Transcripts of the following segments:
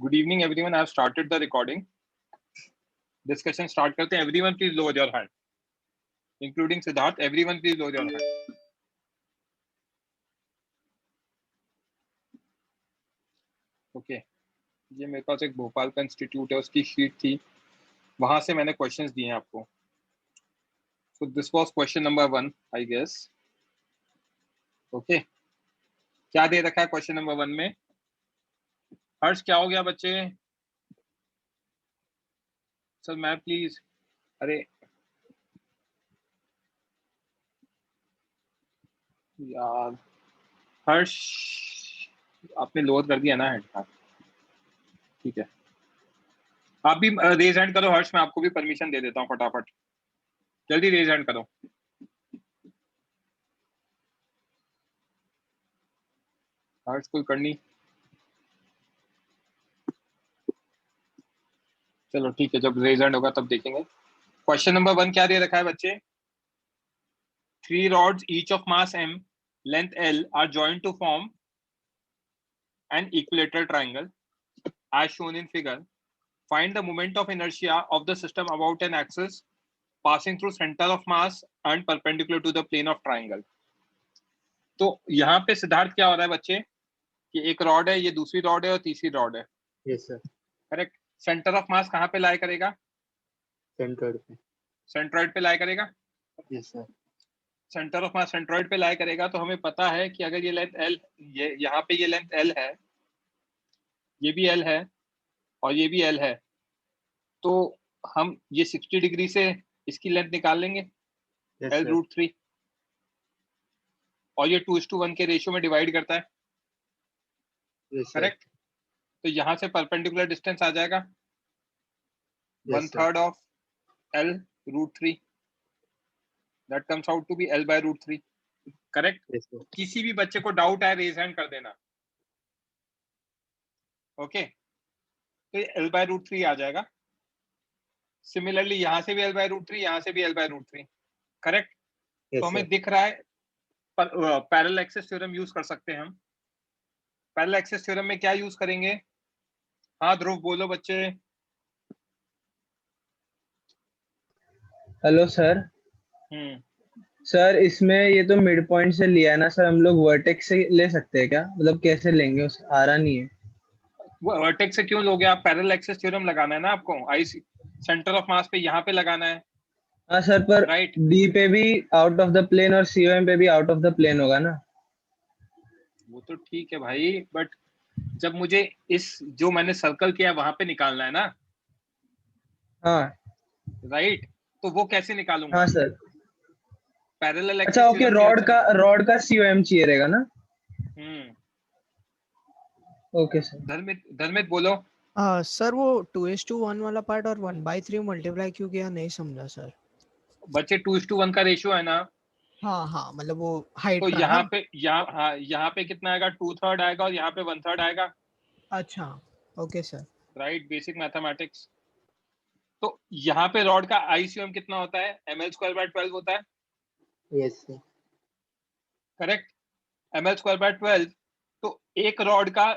Good evening, everyone. I have started the recording. Discussion start करते हैं. Everyone, please lower your hand, including Siddharth. Everyone, please lower your hand. Okay. ये मेरे पास एक भोपाल का institute है, उसकी शीट थी, वहां से मैंने क्वेश्चंस दिए हैं आपको. So this was question number 1, I guess. Okay. क्या दे रखा है क्वेश्चन नंबर 1 में? हर्ष, क्या हो गया बच्चे? सर मैं प्लीज, अरे यार हर्ष, आपने लोअर कर दिया ना हेड. ठीक है, आप भी रेज हैंड करो. हर्ष, मैं आपको भी परमिशन दे देता हूँ, फटाफट जल्दी रेज हैंड करो. हर्ष कोई करनी. चलो ठीक है, जब रेज हैंड होगा तब देखेंगे. क्वेश्चन नंबर 1 क्या दे रखा है बच्चे? 3 rods each of mass m, length l are joined to form an equilateral triangle as shown in figure. Find the moment of inertia of the system about an axis passing through center of mass and perpendicular to the plane of triangle. तो यहाँ पे सिद्धार्थ क्या हो रहा है बच्चे कि एक रॉड है, ये दूसरी रॉड है और तीसरी रॉड है. Yes sir. Correct. Centre of mass कहाँ पे लाई करेगा? सेंट्रॉइड पे. सेंट्रॉइड पे लाई करेगा. Yes sir. Centre of mass centroid पे लाई करेगा. तो हमें पता है कि अगर ये लेंथ एल, ये यहाँ पे ये लेंथ एल है, ये भी एल है और ये भी एल है, तो हम ये 60 डिग्री से इसकी लेंथ निकाल लेंगे. Yes L sir. रूट 3, और ये 2:1 के रेशियो में डिवाइड करता है. Yes sir. करेक्ट. तो यहाँ से परपेंडिकुलर डिस्टेंस आ जाएगा Yes, 1/3 of L root 3. That comes out to be L by root 3. Correct. yes sir. किसी भी बच्चे को डाउट है रेज हैंड कर देना. ओके. तो ये एल बाय रूट 3 आ जाएगा. सिमिलरली यहाँ से भी एल बाय रूट 3, यहाँ से भी L by root 3. Correct. Yes, तो हमें sir. दिख रहा है पैरेलल एक्सिस थ्योरम यूज कर सकते हैं हम. पैरेलल एक्सिस थ्योरम में क्या यूज करेंगे? हाँ ध्रुव बोलो बच्चे. Hello sir. सर इसमें ये तो मिड पॉइंट से लिया है ना सर, हम लोग वर्टेक्स से ले सकते हैं क्या? मतलब कैसे लेंगे, उस आ रहा नहीं है. वर्टेक्स से क्यों लोगे आप? पैरेलल एक्सिस थ्योरम लगाना है ना आपको. आई सेंटर ऑफ मास पे यहाँ पे लगाना है. हाँ सर, पर राइट. डी पे भी आउट ऑफ द प्लेन और सीओएम पे भी आउट ऑफ द प्लेन होगा ना. वो तो ठीक है भाई, बट जब मुझे इस जो मैंने सर्कल किया वहां पे निकालना है ना. हाँ. राइट. तो वो कैसे निकालूंगा? हाँ सर. पैरेलल एक्सिस अच्छा ओके, थ्योरम रॉड का सीओएम चाहिए रहेगा ना. हम्म. Okay sir. धर्मित बोलो. सर वो 2:1 वाला पार्ट और 1/3 मल्टीप्लाई क्यों किया, नहीं समझा सर. बच्चे 2:1 का रेशियो है ना. हाँ मतलब वो हाइट तो का यहाँ ना. पे यहाँ पे कितना आएगा? 2/3 आएगा और यहाँ पे 1/3 आएगा. अच्छा okay sir. Right. Basic mathematics. तो यहाँ पे रॉड का आईसीएम कितना होता है? ml²/12 होता है. Yes, sir. करेक्ट. ml²/12. तो एक रॉड का,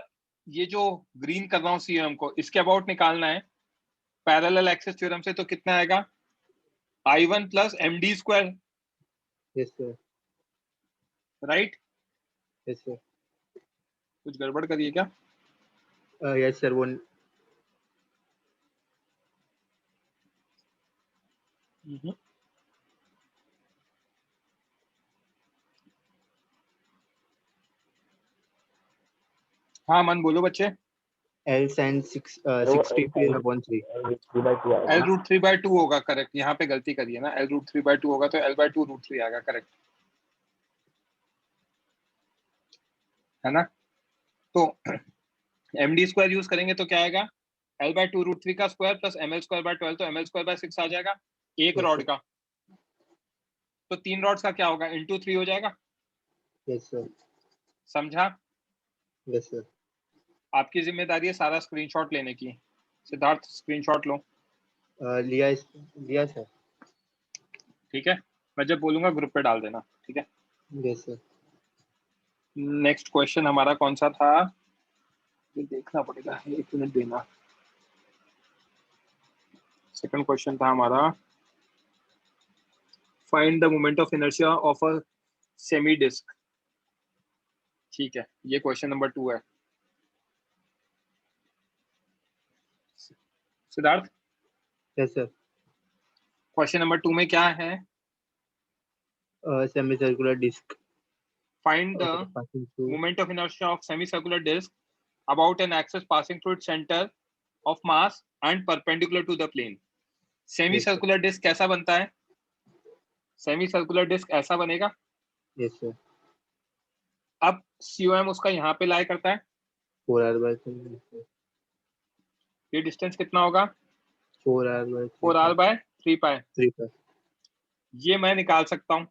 ये जो ग्रीन कर रहा हूँ सीएम को, इसके अबाउट निकालना है पैरेलल एक्सिस थ्योरम से. तो कितना आएगा? I1 + md². Yes, sir. Right. Yes, sir. कुछ गड़बड़ करिए क्या? Yes, sir. One. हाँ मन बोलो बच्चे. L sin 60/3. L रूट 3/2 होगा. करेक्ट. यहाँ पे गलती करिए ना. L रूट 3/2 होगा तो L/2 रूट 3 आएगा. करेक्ट है ना. तो md² यूज करेंगे तो क्या आएगा? L/2 रूट 3 का स्क्वायर प्लस ml²/12. तो ml²/6 आ जाएगा एक Yes, रॉड sir. का. तो 3 रॉड्स का क्या होगा? इंटू 3 हो जाएगा. Yes, sir. समझा? Yes, sir. आपकी जिम्मेदारी है सारा स्क्रीनशॉट लेने की. सिद्धार्थ स्क्रीनशॉट लो. लिया sir. ठीक है. मैं जब बोलूंगा ग्रुप पे डाल देना. ठीक है. Yes, sir. नेक्स्ट क्वेश्चन हमारा कौन सा था? ये देखना पड़ेगा, एक मिनट देना। सेकंड क्वेश्चन था हमारा, find the moment of inertia of a semi disc. ठीक है, ये क्वेश्चन नंबर 2 है। Siddharth, Yes, sir. Question number 2 में क्या है? Semicircular disk find the passing through. moment of inertia of semicircular disk about an axis passing through its center of mass and perpendicular to the plane. Semicircular disk कैसा बनता है? Semicircular disk ऐसा बनेगा। Yes, sir. अब COM उसका यहाँ पे लाई करता है, 4r/3. Yes, sir. ये डिस्टेंस कितना होगा? 4r/3. 4r/3π। 3 pi. ये मैं निकाल सकता हूँ,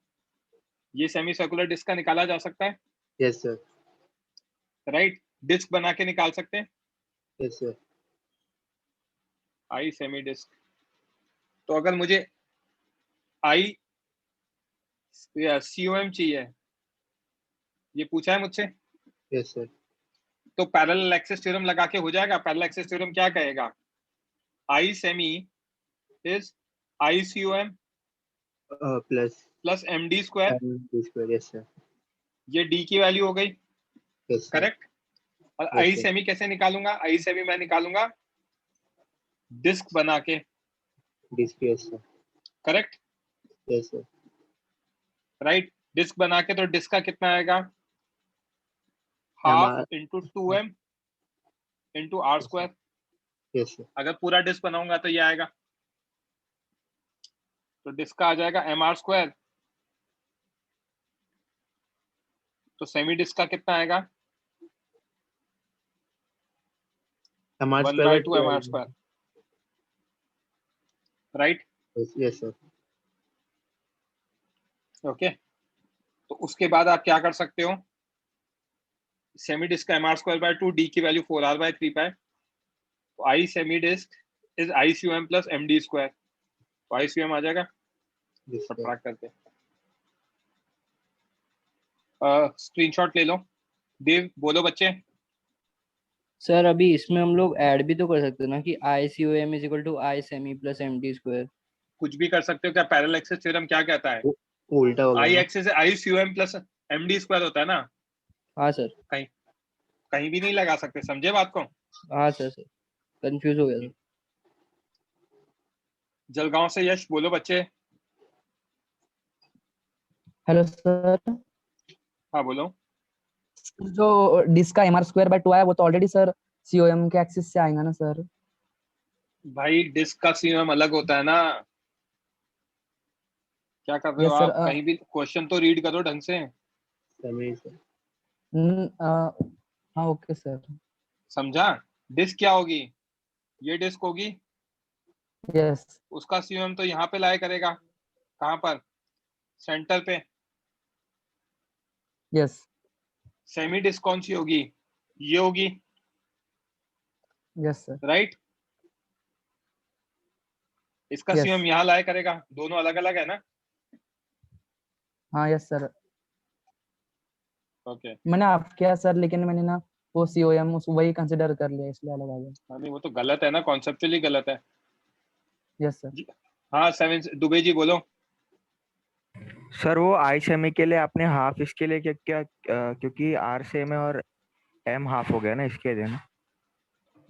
ये सेमी सर्कुलर डिस्क का निकाला जा सकता है, Yes, sir. राइट? डिस्क बना के निकाल सकते हैं, Yes, sir. आई सेमी डिस्क। तो अगर मुझे आई COM चाहिए, ये पूछा है मुझसे, Yes, sir. तो पैरेलल एक्सिस थ्योरम लगा के हो जाएगा। पैरेलल एक्सिस थ्योरम क्या कहेगा? I semi is I COM Plus plus MD square. MD square. Yes, sir. ये D की वैल्यू हो गई, Yes, sir. करेक्ट? और Yes, आई sir. सेमी कैसे निकालूंगा? आई सेमी मैं निकालूंगा डिस्क बना के, Disk. Yes, sir. Correct? Yes, sir. Right, disc बना के तो डिस्क का कितना आएगा? Half MR. Into 2m into R square. Yes, sir. अगर पूरा डिस्क बनाऊंगा तो ये आएगा, तो डिस्क का आ जाएगा MR स्क्वायर। तो सेमी डिस्क का कितना आएगा? MR 1 square by by 2 MR square, right? Yes, yes, sir. Okay, तो उसके बाद आप क्या कर सकते हो? सेमी डिस्क का MR स्क्वायर बाय 2, D की वैल्यू 4r/3π। तो I semi disc is I COM plus MD square. तो आई COM आ जाएगा, Yes, sir. सब्ट्रैक्ट करके। स्क्रीनशॉट ले लो। देव बोलो बच्चे। सर अभी इसमें हम लोग ऐड भी तो कर सकते हैं ना कि I C O M is equal to I semi plus M D square. कुछ भी कर सकते हो। क्या पैरेलल एक्सिस थ्योरम क्या कहता है? उल्टा होगा आई ना? एक्सिस आई COM प्लस MD स्क्वायर होता है ना। हाँ सर। कहीं भी नहीं लगा सकते, समझे बात को? हाँ सर सर कंफ्यूज हो गया सर। जलगांव से यश, बोलो बच्चे। Hello sir. हाँ बोलो। जो डिस्क का MR स्क्वायर बाय 2 आया वो तो ऑलरेडी सर COM के एक्सिस से आएगा ना सर? भाई डिस्क का COM अलग होता है ना। क्या कर रहे हो यस सर। आप? कहीं भी क्वेश्चन तो रीड करो ढंग से। Semi, sir. हाँ ओके सर। समझा? डिस्क क्या होगी? ये डिस्क होगी, यस उसका COM तो यहाँ पे लाया करेगा। कहाँ पर? सेंटर पे। यस सेमी डिस्क कौन सी होगी? ये होगी, यस सर। राइट? इसका Yes. COM यहाँ लाया करेगा। दोनों अलग अलग है ना। हाँ यस सर। ओके, मैंने आप किया सर, लेकिन मैंने ना वो COM वही कंसिडर कर लिया इसलिए अलग आ गया। नहीं वो तो गलत है ना, कॉन्सेप्चुअली गलत है। Yes sir. हाँ सेवन दुबे जी बोलो। सर वो आई सेमी के लिए आपने हाफ इसके लिए क्या क्या क्योंकि आर सेम है और एम हाफ हो गया ना इसके लिए ना।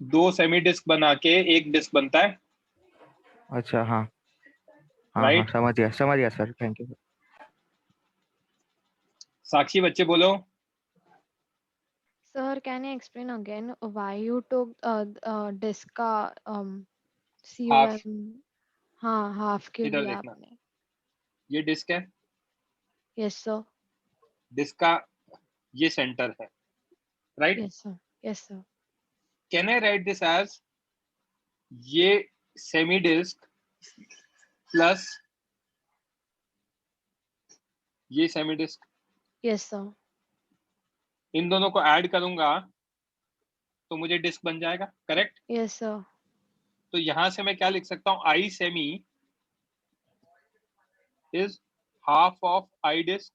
2 सेमी डिस्क बना के एक डिस्क बनता है, अच्छा हाँ हाँ हाँ राइट? समझ गया सर, थैंक यू। साक्षी बच्चे बोलो। Sir, can you explain again why you took disk का हाफ, COM? हाँ हाफ के इधर लिए देखना, आपने। ये डिस्क है, Yes sir. डिस्क का ये सेंटर है, right? Yes sir. Yes sir. Can I write this as ये सेमी डिस्क प्लस ये सेमी डिस्क, Yes sir. इन दोनों को ऐड करूंगा तो मुझे डिस्क बन जाएगा, करेक्ट? Yes sir. तो यहां से मैं क्या लिख सकता हूं? I semi is half of I disc.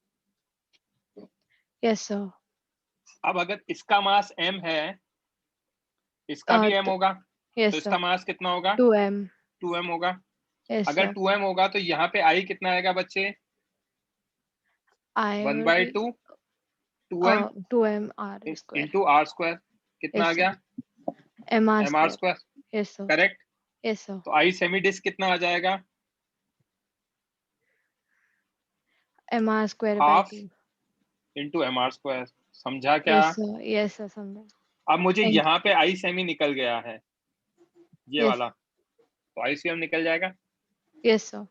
Yes sir. अब अगर इसका मास m है इसका भी m होगा, तो यस इसका सर, मास कितना होगा? 2m, 2m होगा। यस अगर सर, 2m होगा तो यहाँ पे I कितना आएगा बच्चे? I 1/2 2m 2m r square, into r square, कितना आ यस गया? Sir, mr mr square, square, yes sir, correct. Yes sir, तो I सेमी डिस्क कितना आ जाएगा? mr square by half 2, into mr square, समझा क्या? यस सर, समझा। अब मुझे Thank- यहाँ पे I सेमी निकल गया है, ये Yes. वाला, तो I सेम निकल जाएगा। Yes sir,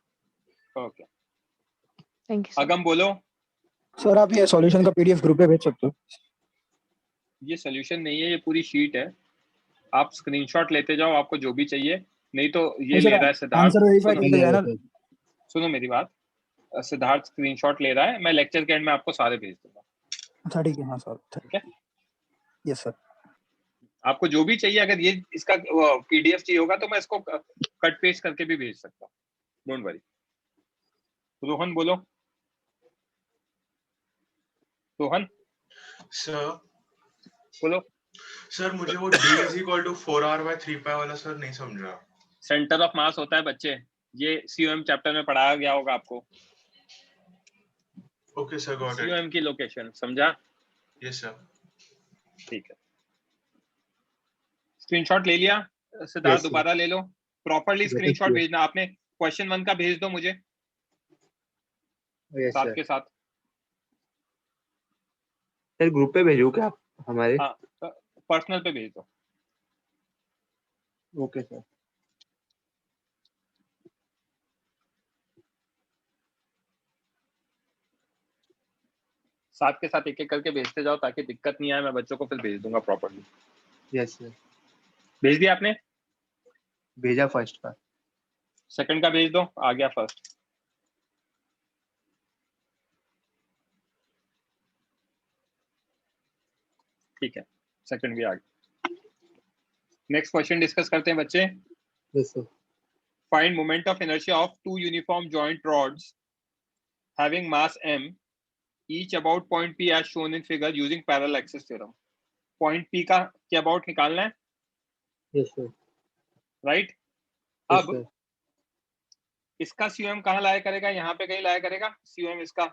okay, thank you sir. अगम बोलो। सर आप ये सॉल्यूशन का पीडीएफ ग्रुप पे भेज सकते हो? ये सोल्यूशन नहीं है, ये पूरी शीट है, आप स्क्रीनशॉट लेते जाओ आपको जो भी चाहिए, नहीं तो ये ले रहा है सिद्धार्थ। आंसर वेरीफाई निकल जाए ना। सुनो मेरी बात, सिद्धार्थ स्क्रीनशॉट ले रहा है, मैं लेक्चर के एंड में आपको सारे भेज दूंगा। अच्छा ठीक है, हाँ सर, ठीक है, यस सर। आपको जो भी चाहिए, अगर ये इसका पीडीएफ चाहिए होगा तो मैं इसको कट पेस्ट करके भी भेज सकता हूँ, डोंट वरी। रोहन बोलो। रोहन सर बोलो। सर मुझे वो d is equal to 4r/3π वाला सर नहीं समझा। सेंटर ऑफ मास होता है बच्चे, ये सीओएम चैप्टर में पढ़ाया गया होगा आपको। Okay sir, got it. COM की लोकेशन समझा? Yes sir. ठीक है, स्क्रीनशॉट ले लिया सिद्धार्थ? दोबारा ले लो, प्रॉपरली स्क्रीनशॉट भेजना। आपने क्वेश्चन 1 का भेज दो मुझे साथ के साथ। सर ग्रुप पे भेजो क्या आप हमारे? हाँ, पर्सनल पे भेज दो। Okay sir. साथ के साथ एक एक करके भेजते जाओ ताकि दिक्कत नहीं आए, मैं बच्चों को फिर भेज दूंगा प्रॉपरली। यस सर, भेज दिया आपने? भेजा फर्स्ट का। सेकंड का भेज दो, आ गया फर्स्ट। ठीक है, सेकंड भी आ गया। नेक्स्ट क्वेश्चन डिस्कस करते हैं बच्चे। Yes sir. Find moment of inertia of two uniform joint rods having mass m, each about point P as shown in figure using parallel axis theorem. Point P का क्या about निकालना है, yes sir. Right? अब इसका COM कहाँ लाया करेगा? यहाँ पे कहीं लाया करेगा COM, इसका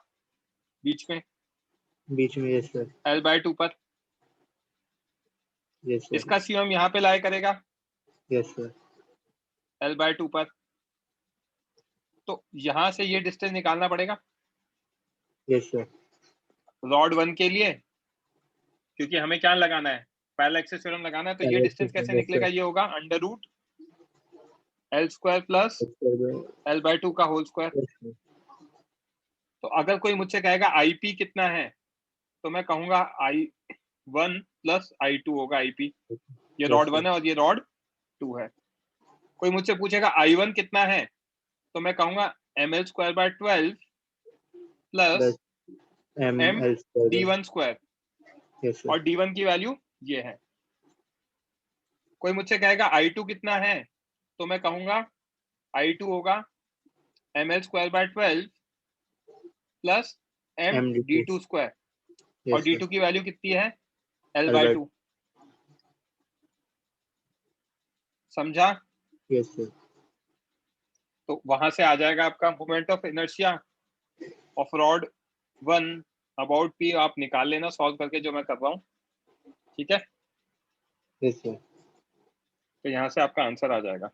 बीच में यस सर। L/2 पर। Yes sir. इसका COM यहाँ पे लाया करेगा यस सर। L/2 पर। तो यहाँ से ये डिस्टेंस निकालना पड़ेगा यस सर। रॉड 1 के लिए, क्योंकि हमें क्या लगाना है? पैरेलल एक्सिस थ्योरम लगाना है। तो ये डिस्टेंस कैसे निकलेगा? ये होगा √ L² प्लस L/2 का होल स्क्वायर। तो अगर कोई मुझसे कहेगा IP कितना है, तो मैं कहूंगा I1 प्लस I2 होगा IP। ये रॉड 1 है और ये रॉड 2 है। कोई मुझसे पूछेगा I1 कितना है, तो मैं कहूंगा mL²/12 प्लस D1²। और D1 की वैल्यू ये है। कोई मुझसे कहेगा I2 कितना है, तो मैं कहूंगा I2 होगा mL²/12 प्लस D2²। और D2 की वैल्यू कितनी है? L/2। समझा? Yes sir. तो वहां से आ जाएगा आपका moment of inertia of rod 1 about P। आप निकाल लेना सॉल्व करके जो मैं कर रहा हूँ, ठीक है? Yes sir. तो यहाँ से आपका आंसर आ जाएगा,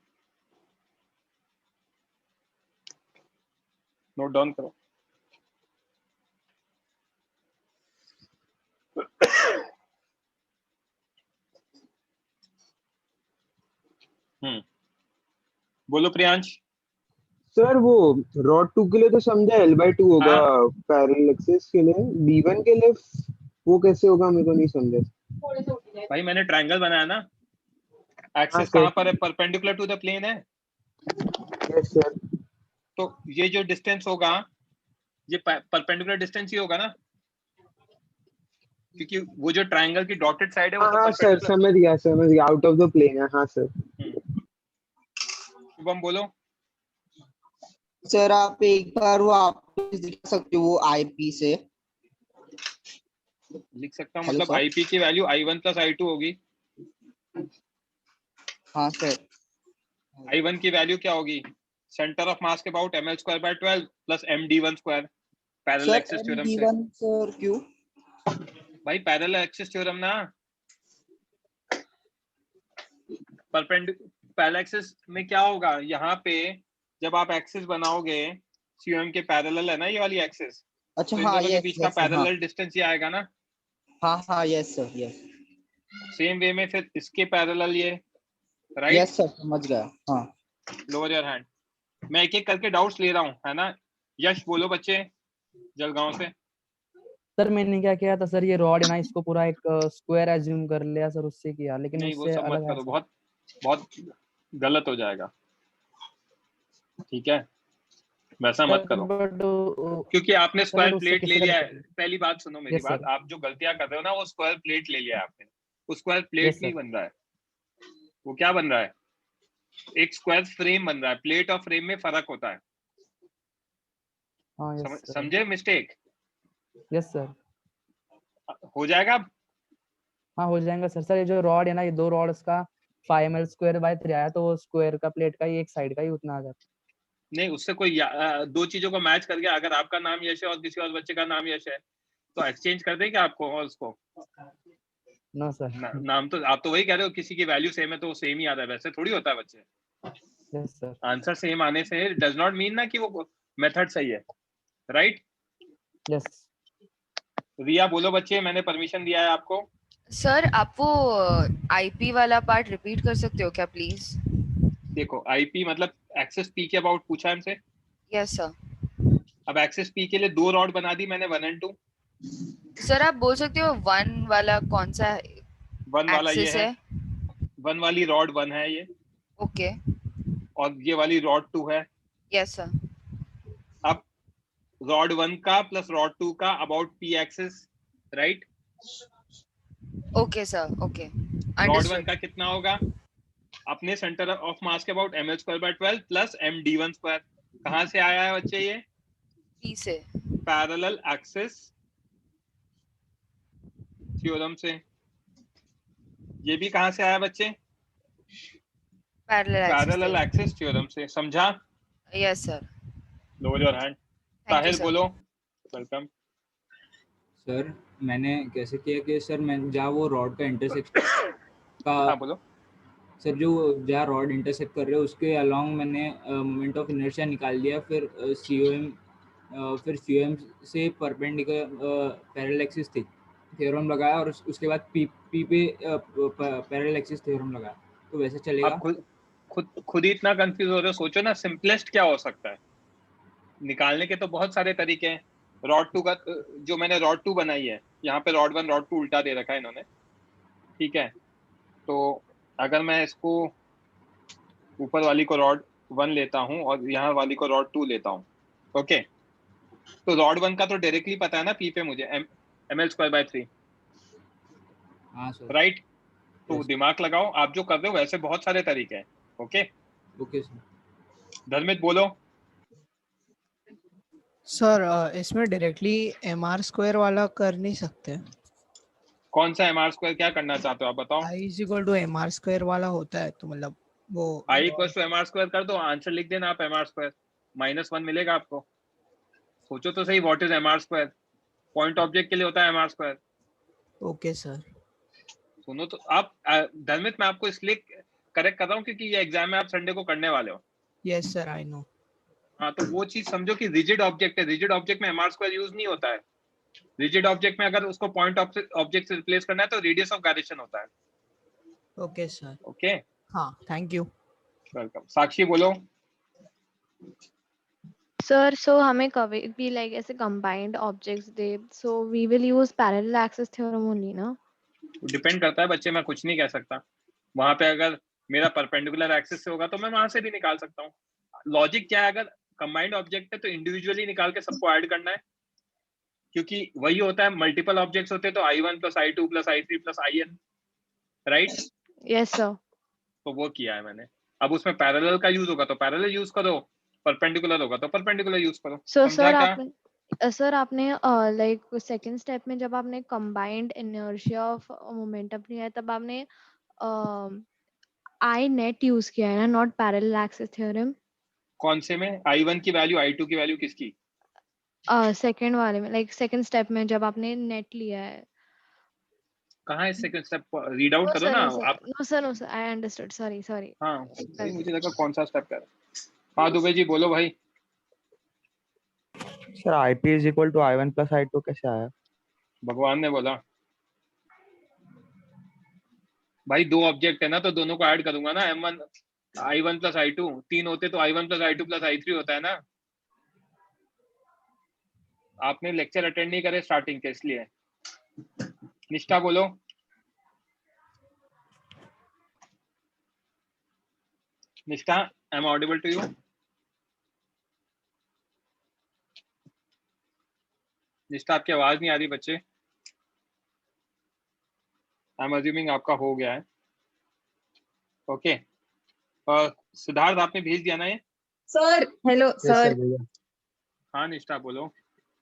नोट डाउन करो। बोलो प्रियांश। सर वो रॉड 2 के लिए तो समझा L/2 होगा पैरेलल एक्सिस के लिए, D1 के लिए वो कैसे होगा मेरे को नहीं समझा। भाई मैंने ट्रायंगल बनाया ना, एक्सिस कहाँ पर है? परपेंडिकुलर टू द प्लेन है। Yes sir. तो ये जो डिस्टेंस होगा, ये परपेंडिकुलर डिस्टेंस ही होगा ना, क्योंकि वो जो ट्रायंगल की डॉटेड साइड है वो तो हाँ सर, समझ गया आउट ऑफ द प्लेन है। हाँ सर। शुभम बोलो। सर आप एक बार वो आप दिखा सकते हो वो IP से? लिख सकता हूँ, मतलब IP की वैल्यू I1 प्लस I2 होगी। हाँ सर I1 की वैल्यू क्या होगी? सेंटर ऑफ मास के about ml square by 12 plus md1 square, parallel sir axis theorem से। MD1 सर क्यों? भाई पैरेलल एक्सिस थ्योरम ना, पैरेलल एक्सिस में क्या होगा, यहाँ पे जब आप एक्सिस बनाओगे COM के पैरेलल है ना ये वाली एक्सिस, अच्छा तो इन हाँ दोनों के यस बीच का यस सर हाँ पैरेलल डिस्टेंस ये आएगा ना। हाँ yes sir yes same way में फिर इसके पैरेलल ये, राइट? यस सर समझ गया हाँ लोअर योर हैंड। मैं एक एक करके डाउट्स ले रहा हूँ, है ना? यश बोलो बच्चे, जलगांव से। सर मैंने क्या किया था सर, ये रॉड है ना, इसको पूरा एक स्क्वायर एज्यूम कर लिया सर, उससे किया, लेकिन नहीं वो उससे सब मत अलग है करो, सर। बहुत बहुत गलत हो जाएगा, ठीक है? वैसा मत सर करो, बट क्योंकि आपने सर स्क्वायर बट उससे प्लेट ले किससे लिया कनेक्ट है। करेंगे? पहली बात सुनो मेरी यस बात, सर आप जो गलतियां कर रहे हो ना वो स्क्वायर प्लेट ले लिया है आपने, वो स्क्वायर प्लेट यस नहीं सर बन रहा है, वो क्या बन रहा है? एक स्क्वायर फ्रेम बन रहा है। प्लेट और फ्रेम में फर्क होता है, हाँ यस सर समझे? मिस्टेक यस सर हो जाएगा अब। हाँ हो जाएगा सर। सर ये जो रॉड है ना, ये दो रॉड्स का 5 ml स्क्वायर बाय 3 आया, तो स्क्वायर का प्लेट का ही एक साइड का ही उतना आ जाता। नहीं उससे कोई दो चीजों को मैच करके, अगर आपका नाम यश है और किसी और बच्चे का नाम यश है तो एक्सचेंज कर देंगे आपको और उसको नो सर नाम तो आप तो वही कह रहे हो, किसी की वैल्यू सेम है तो वो सेम ही आ रहा है, वैसे थोड़ी होता है बच्चे। यस सर आंसर सेम आने से डज नॉट मीन ना कि वो मेथड सही है, राइट? यस रिया बोलो बच्चे, मैंने परमिशन दिया है आपको। सर आप वो आईपी वाला पार्ट रिपीट कर सकते हो क्या प्लीज? देखो आईपी मतलब एक्सेस पी के अबाउट पूछा है हमसे। Yes sir. अब एक्सेस पी के लिए दो रॉड बना दी मैंने, 1 और 2। सर आप बोल सकते हो 1 वाला कौन सा 1 वाला ये एक्सिस है, है? 1 वाली रॉड 1 है ये, ओके और ये वाली रॉड 2 है। Yes sir. अब रॉड 1 का प्लस रॉड 2 का about P axis, right? Okay sir okay rod 1 understood. का कितना होगा? अपने सेंटर ऑफ मास के about ml square by 12 plus md1 square. कहां से आया है बच्चे ये? पी से। पैरेलल एक्सिस थ्योरम से। ये भी कहां से आया बच्चे? पैरेलल एक्सिस थ्योरम से, समझा? Yes sir. Lower your hand. Tahir sir. बोलो, वेलकम। सर मैंने कैसे किया कि सर मैं जहाँ वो रॉड का इंटरसेक्ट का हाँ बोलो। सर जो जहाँ रॉड इंटरसेक्ट कर रहे हो उसके अलोंग मैंने मोमेंट ऑफ इनर्शिया निकाल लिया, फिर COM से परपेंडिकुलर पैरेलल एक्सिस थ्योरम लगाया, और उसके बाद पी पे पैरेलल एक्सिस थ्योरम लगाया, तो वैसे चलेगा? आप खुद ही इतना कंफ्यूज हो रहे हो, सोचो ना सिंपलेस्ट क्या हो सकता है। निकालने के तो बहुत सारे तरीके हैं। रॉड 2 का जो मैंने रॉड 2 बनाई है, यहाँ पे रॉड 1 रॉड 2 उल्टा दे रखा है इन्होंने, ठीक है? तो अगर मैं इसको ऊपर वाली को रॉड 1 लेता हूँ और यहाँ वाली को रॉड 2 लेता हूँ, ओके? तो रॉड 1 का तो डायरेक्टली पता है ना पी पे मुझे ml स्क्वायर बाय 3, हाँ सर राइट? तो दिमाग लगाओ, आप जो कर रहे हो वैसे बहुत सारे तरीके हैं, ओके? Okay sir. धर्मित बोलो। सर इसमें डायरेक्टली mr स्क्वायर वाला कर नहीं सकते? कौन सा mr स्क्वायर, क्या करना चाहते हो आप बताओ? i is equal to mr square वाला होता है, तो मतलब वो i equal to mr square कर दो, आंसर लिख देना आप mr स्क्वायर, -1 मिलेगा आपको। सोचो तो सही, what is mr square? Point object के लिए होता है mr स्क्वायर। Okay sir. सुनो तो आप धर्मित, मैं आपको इसलिए करेक्ट कर रहा हूँ क्योंकि ये एग्जाम में आप संडे को करने वाले हो। Yes sir I know. हाँ तो वो चीज समझो कि रिजिड ऑब्जेक्ट है, रिजिड ऑब्जेक्ट में mr स्क्वायर यूज नहीं होता है। रिजिड ऑब्जेक्ट में अगर उसको पॉइंट ऑब्जेक्ट से रिप्लेस करना है तो रेडियस ऑफ गायरेशन होता है। Okay sir. ओके हाँ थैंक यू। वेलकम। साक्षी बोलो। सर सो हमें कभी भी लाइक ऐसे कंबाइंड ऑब्जेक्ट्स दे, so we will use parallel axis theorem only ना? डिपेंड करता है बच्चे, मैं कुछ नहीं कह सकता। वहां पे अगर मेरा परपेंडिकुलर एक्सिस से होगा तो मैं वहां से भी निकाल सकता हूँ। लॉजिक क्या है, अगर कंबाइंड ऑब्जेक्ट है तो इंडिविजुअली निकाल के सबको ऐड करना है, क्योंकि वही होता है, मल्टीपल ऑब्जेक्ट्स होते हैं तो I1 plus I2 plus I3 plus IN, right? Yes sir. तो वो किया है मैंने। अब उसमें पैरेलल का यूज होगा तो पैरेलल यूज करो, परपेंडिकुलर होगा तो परपेंडिकुलर यूज करो। सो समझा क्या? सर आपने लाइक सेकंड स्टेप में जब आपने कंबाइंड इनर्शिया ऑफ मोमेंटम लिया है, तब आपने आई नेट यूज किया है ना, नॉट पैरेलल एक्सिस थ्योरम। कौन से में? I1 की वैल्यू, I2 की वैल्यू किसकी? सेकंड वाले में, लाइक सेकंड स्टेप में जब आपने नेट लिया है। कहाँ है second step? Read out no करो सर, ना नो सर, आप। No sir, no sir, I understood, sorry sorry. हाँ भाई, मुझे लगा कौन सा स्टेप कर। हाँ दुबे जी बोलो भाई। Sir IP is equal to I1 plus I2 कैसे आया? भगवान ने बोला भाई, दो ऑब्जेक्ट है ना तो दोनों को ऐड करूंगा ना। M1 I1 प्लस I2, 3 होते तो I1 plus I2 plus I3 होता है ना। आपने लेक्चर अटेंड नहीं करे स्टार्टिंग के, इसलिए। निष्ठा बोलो। Nishtha, I am audible to you? Nishtha आपकी आवाज नहीं आ रही बच्चे। आई एम अज्यूमिंग आपका हो गया है। ओके, सिद्धार्थ आपने भेज दिया ना ये? Sir hello sir. हाँ निष्ठा बोलो।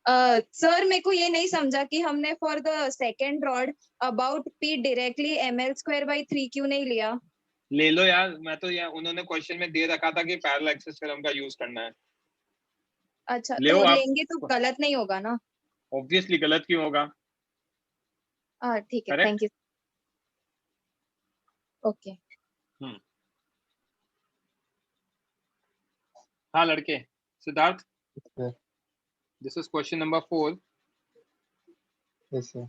सर मेरे को ये नहीं समझा कि हमने for the second rod about P directly ml²/3 क्यों नहीं लिया? ले लो यार, मैं तो यार उन्होंने क्वेश्चन में दे रखा था कि पैरेलल एक्सिस थ्योरम का यूज करना है। अच्छा ले तो आप। लेंगे तो गलत नहीं होगा ना? ऑब्वियसली गलत क्यों होगा? ठीक है, Correct? Thank you. ओके। हाँ लड़के। Siddharth, Sir. This is question number 4। Yes, sir.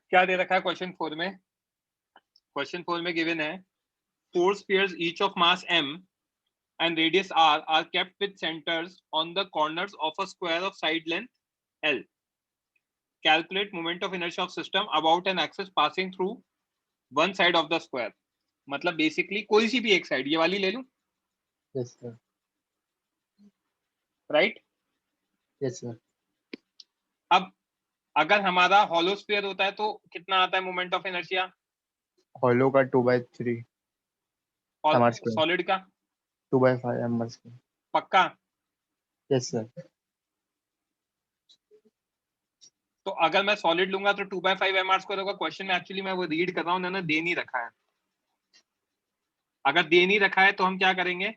क्या दे रखा है क्वेश्चन 4 में? क्वेश्चन 4 में गिवन है 4 spheres each of mass m and radius r are kept with centers on the corners of a square of side length L. Calculate moment of inertia of system about an axis passing through one side of the square. मतलब basically कोई सी भी एक side, ये वाली ले लूं? Yes, sir. Right? Yes, sir. अब अगर हमारा हॉलो स्फीयर होता है तो कितना आता है मोमेंट ऑफ इनर्शिया? हॉलो का 2/3 और m², सॉलिड का 2/5 m²। पक्का? Yes, sir. तो अगर मैं सॉलिड लूंगा तो 2/5 mr² होगा। क्वेश्चन में एक्चुअली मैं वो रीड कर रहा हूँ, उन्होंने दे नहीं रखा है। अगर दे नहीं रखा है तो हम क्या करेंगे,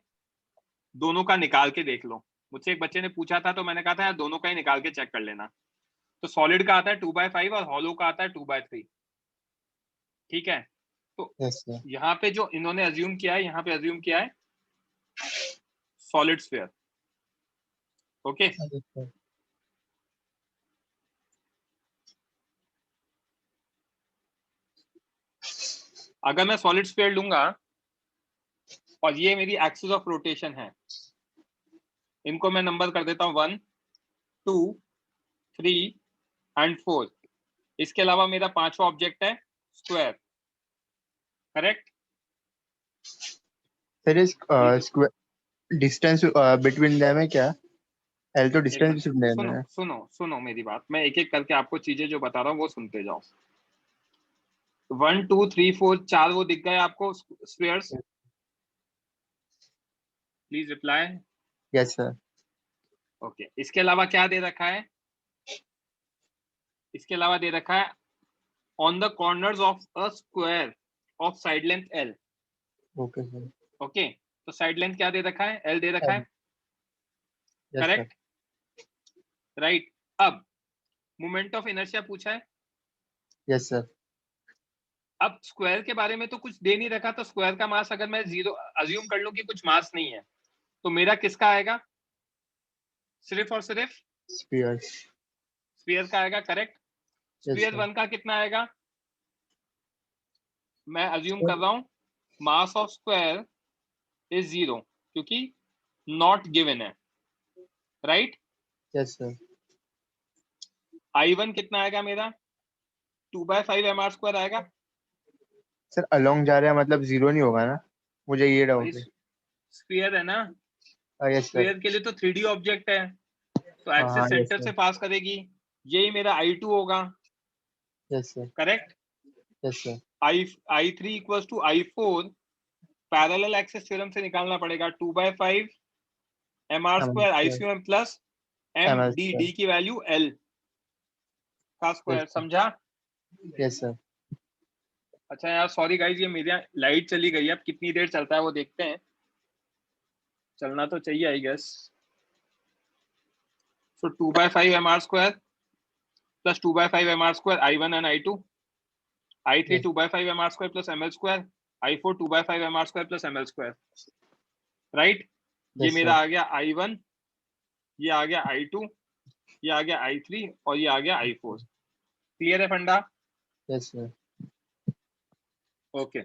दोनों का निकाल के देख लो। मुझसे एक बच्चे ने पूछा था तो मैंने कहा था यार दोनों का ही निकाल के चेक कर लेना। तो सॉलिड का आता है 2/5 और हॉलो का आता है 2/3। ठीक है, तो Yes, sir. यहाँ पे जो इन्होंने अज्यूम किया है, यहाँ पे अज्यूम किया है solid sphere. Okay, Yes, sir. अगर मैं सॉलिड स्फीयर लूंगा और ये मेरी एक्सिस ऑफ रोटेशन है, इनको मैं नंबर कर देता हूं 1 2 3 एंड 4। इसके अलावा मेरा पांचवा ऑब्जेक्ट है square. Correct? There is square distance between them है क्या? L तो distance between them सुनो है। सुनो सुनो मेरी बात, मैं एक एक करके आपको चीजें जो बता रहा हूँ वो सुनते जाओ। 1 2 3 4 4 वो दिख गए आपको spheres? Please reply. Yes, sir. Okay, इसके अलावा क्या दे रखा है? इसके अलावा दे रखा है on the corners of a square of side length L। Okay, sir. Okay, तो साइड लेंथ क्या दे रखा है? L दे रखा है। Yes, correct? राइट। अब मोमेंट ऑफ इनर्शिया पूछा है। Yes, sir. अब स्क्वायर के बारे में तो कुछ दे नहीं रखा, तो स्क्वायर का मास अगर मैं 0 अज्यूम कर लूं कि कुछ मास नहीं है, तो मेरा किसका आएगा? सिर्फ और सिर्फ Spheres. स्फीयर का आएगा। करेक्ट? Yes, sphere sir. 1 का कितना आएगा? मैं अज्यूम कर रहा हूं मास ऑफ स्क्वायर इज 0 क्योंकि नॉट गिवन है। राइट? Yes, sir. I1 कितना आएगा मेरा? 2/5 mr² आएगा। सर along जा रहा है मतलब 0 नहीं होगा ना? मुझे ये डाउट है। स्फीयर है ना? Yes, sir. स्फीयर के लिए तो 3D ऑब्जेक्ट है, तो एक्सिस हाँ, yes, सेंटर sir. से पास करेगी। यही मेरा I2 होगा। Yes, sir. Correct? Yes, sir. I3 equals to I4 parallel axis theorem से निकालना पड़ेगा। 2/5 mr² ICM प्लस MDD की वैल्यू L का स्क्वायर। समझा? Yes, sir. अच्छा यार सॉरी गाइज, ये मेरी लाइट चली गई है, अब कितनी देर चलता है वो देखते हैं। चलना तो चाहिए I guess. So 2/5 mr square plus 2/5 mr square I1 and I2, I3 2/5 mr square plus ml square, I4 2/5 mr square plus ml square, right. ये Yes, मेरा sir. आ गया I1, ये आ गया I2, ये आ गया I3 और ये आ गया I4। क्लियर है फंडा? Yes, sir. ओके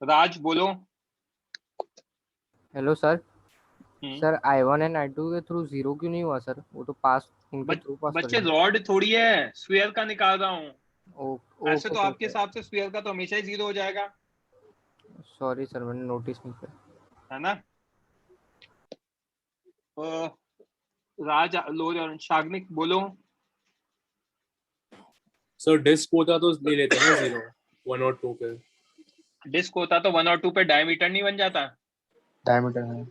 राज बोलो। Hello sir. Hmm. Sir I1 and I2 के थ्रू जीरो क्यों नहीं हुआ सर? वो तो पास उनके थ्रू पास कर बच्चे दिया। रॉड थोड़ी है, स्फीयर का निकाल रहा हूँ। ऐसे तो ओके आपके हिसाब से स्फीयर का तो हमेशा ही 0 हो जाएगा, सॉरी सर, मैंने नोटिस नहीं किया। है ना। राज लोर और शाग्निक बोलो। सर डिस्क होता तो ले लेते ना 0 1 और 2 पे। डिस्क होता तो 1 और 2 पे डायमीटर नहीं बन जाता। Diameter है।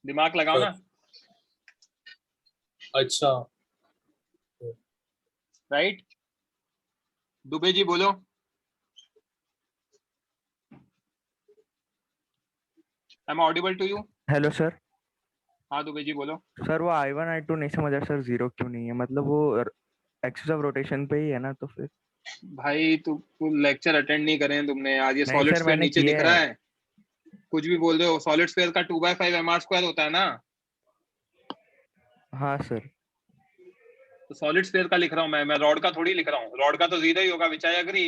दिमाग लगाओ ना। अच्छा राइट। दुबे जी बोलो। Am I audible to you? Hello sir. हाँ दुबे जी बोलो। सर वो I1 I2 नहीं समझा सर, 0 क्यों नहीं है? मतलब वो एक्सिस ऑफ रोटेशन पे ही है ना, तो फिर भाई तू लेक्चर अटेंड नहीं करे हैं तुमने आज। ये नहीं सॉलिड सर, स्फीयर मैंने नीचे किया दिख रहा है। है, कुछ भी बोल रहे हो। सॉलिड स्फीयर का 2/5 mr स्क्वायर होता है ना। हाँ सर। तो सॉलिड स्फीयर का लिख रहा हूँ मैं रॉड का थोड़ी लिख रहा हूँ। रॉड का तो 0 ही होगा, विच आई एग्री।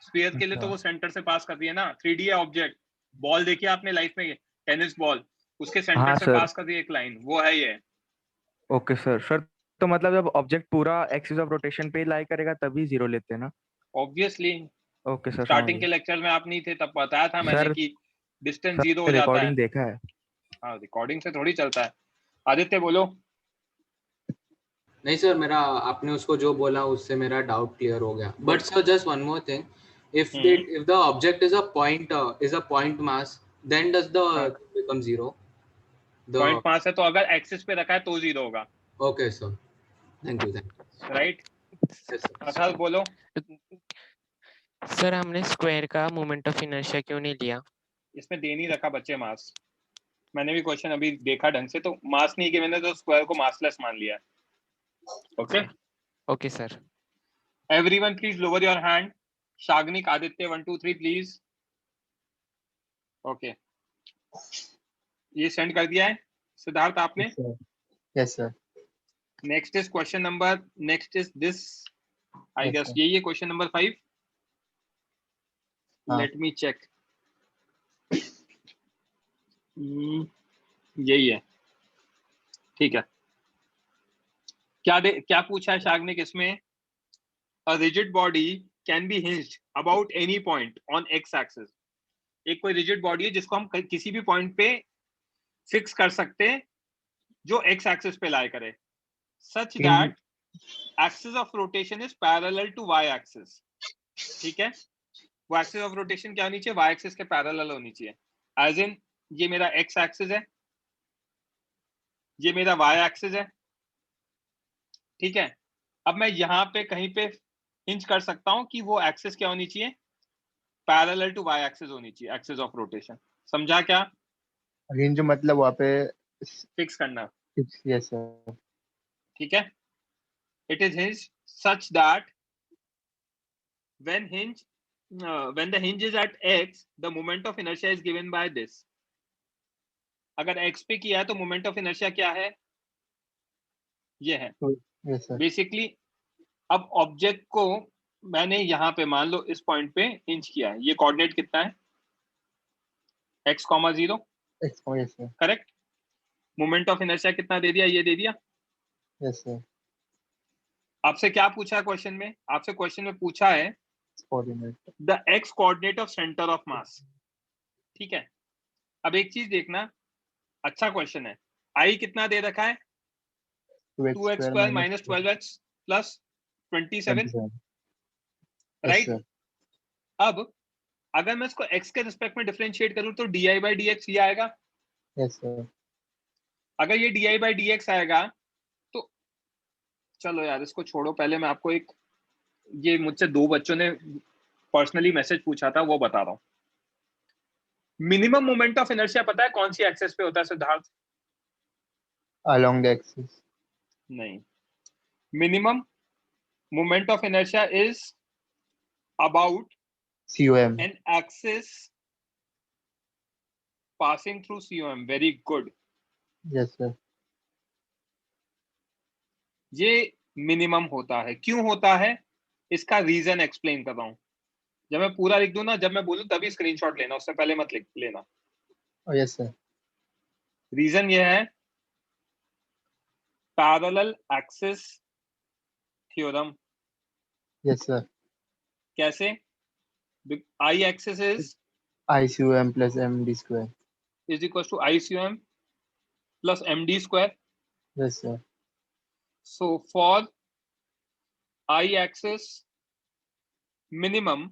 स्फीयर के लिए तो वो सेंटर से पास कर रही है ना। 3D है ऑब्जेक्ट। बॉल देखिए आपने लाइफ में, टेनिस बॉल, उसके सेंटर हाँ से सर। पास कर रही है एक लाइन, वो है ये। Okay sir. सर तो मतलब जब ऑब्जेक्ट पूरा एक्सिस ऑफ रोटेशन पे लाई करेगा तभी 0 लेते हैं ना? ऑब्वियसली ओके सर, समझ स्टार्टिंग के गया। लेक्चर में आप नहीं थे तब बताया था मैंने सर कि डिस्टेंस 0 हो सर जाता है। रिकॉर्डिंग देखा है। हाँ रिकॉर्डिंग से थोड़ी चलता है। आदित्य बोलो। नहीं सर, मेरा आपने उसको जो बोला उससे मेरा डाउट क्लियर हो गया। But sir just one more thing, if the object is a point mass, then does the become 0? Point mass है तो अगर एक्सिस पे रखा है तो 0 होगा। Okay sir, thank you right. Atharva बोलो। सर हमने स्क्वायर का मोमेंट ऑफ इनर्शिया क्यों नहीं लिया? इसमें दे नहीं रखा बच्चे मास। मैंने भी क्वेश्चन अभी देखा ढंग से, तो मास नहीं किया मैंने, तो स्क्वायर को मासलेस मान लिया। Okay okay sir. Everyone please lower your hand. Shagnik, Aditya 1 2 3 please. Okay ये सेंड कर दिया है सिद्धार्थ आपने? Yes, sir. Next is question number, next is this I Yes, guess. sir. यही है क्वेश्चन नंबर 5। हाँ. Let me check. यही है, ठीक है। क्या पूछा है शाग्निक इसमें? A rigid body can be hinged about any point on x axis। एक कोई रिजिड बॉडी है जिसको हम किसी भी पॉइंट पे फिक्स कर सकते हैं जो x एक्सिस पे लाई करे, such that axis of rotation is parallel to y axis। ठीक है, वो एक्सिस ऑफ रोटेशन क्या होनी चाहिए? y एक्सिस के पैरेलल होनी चाहिए। एज इन ये मेरा x एक्सिस है, ये मेरा y एक्सिस है, ठीक है। अब मैं यहाँ पे कहीं पे हिंज कर सकता हूँ कि वो एक्सिस क्या होनी चाहिए? पैरेलल टू y एक्सिस होनी चाहिए, एक्सिस ऑफ रोटेशन। समझा क्या? हिंज मतलब वहाँ पे फिक्स करना। yes sir। ठीक है, it is hinged such that when the hinge is at x, the moment of inertia is given by this। अगर x पे किया है तो moment of inertia क्या है? ये है। yes sir। बेसिकली अब ऑब्जेक्ट को मैंने यहाँ पे मान लो इस पॉइंट पे हिंज किया है। ये कोऑर्डिनेट कितना है? x, 0। yes sir। Correct. Moment of inertia कितना दे दिया? ये दे दिया। yes sir। आपसे क्या पूछा है क्वेश्चन में? आपसे क्वेश्चन में पूछा है coordinate the x coordinate of centre of mass. ठीक है, अब एक चीज देखना, अच्छा क्वेश्चन है। आई कितना दे रखा है? 2x square minus 12x plus 27। Right. अब अगर मैं इसको x के रिस्पेक्ट में डिफरेंशिएट करूं तो D I by D x ये आएगा। yes sir। अगर ये D I by D x आएगा तो चलो यार इसको छोड़ो, पहले मैं आपको एक, ये मुझसे 2 बच्चों ने पर्सनली मैसेज पूछा था, वो बता रहा हूँ। मिनिमम मोमेंट ऑफ इनर्शिया पता है कौन सी एक्सेस पे होता है सिद्धार्थ? along the axis. नहीं, minimum moment of inertia is about COM. an axis passing through COM. Very good. Yes sir. ये मिनिमम होता है। क्यों होता है इसका रीजन एक्सप्लेन कर रहा हूं। जब मैं पूरा लिख दूं ना, जब मैं बोलूं तभी स्क्रीनशॉट लेना, उससे पहले मत लिख लेना। Oh yes sir. रीजन ये है parallel axis theorem. Yes sir. कैसे? I axis is ICOM plus MD square. Is equal to ICOM plus MD square. Yes sir. So for I-axis minimum,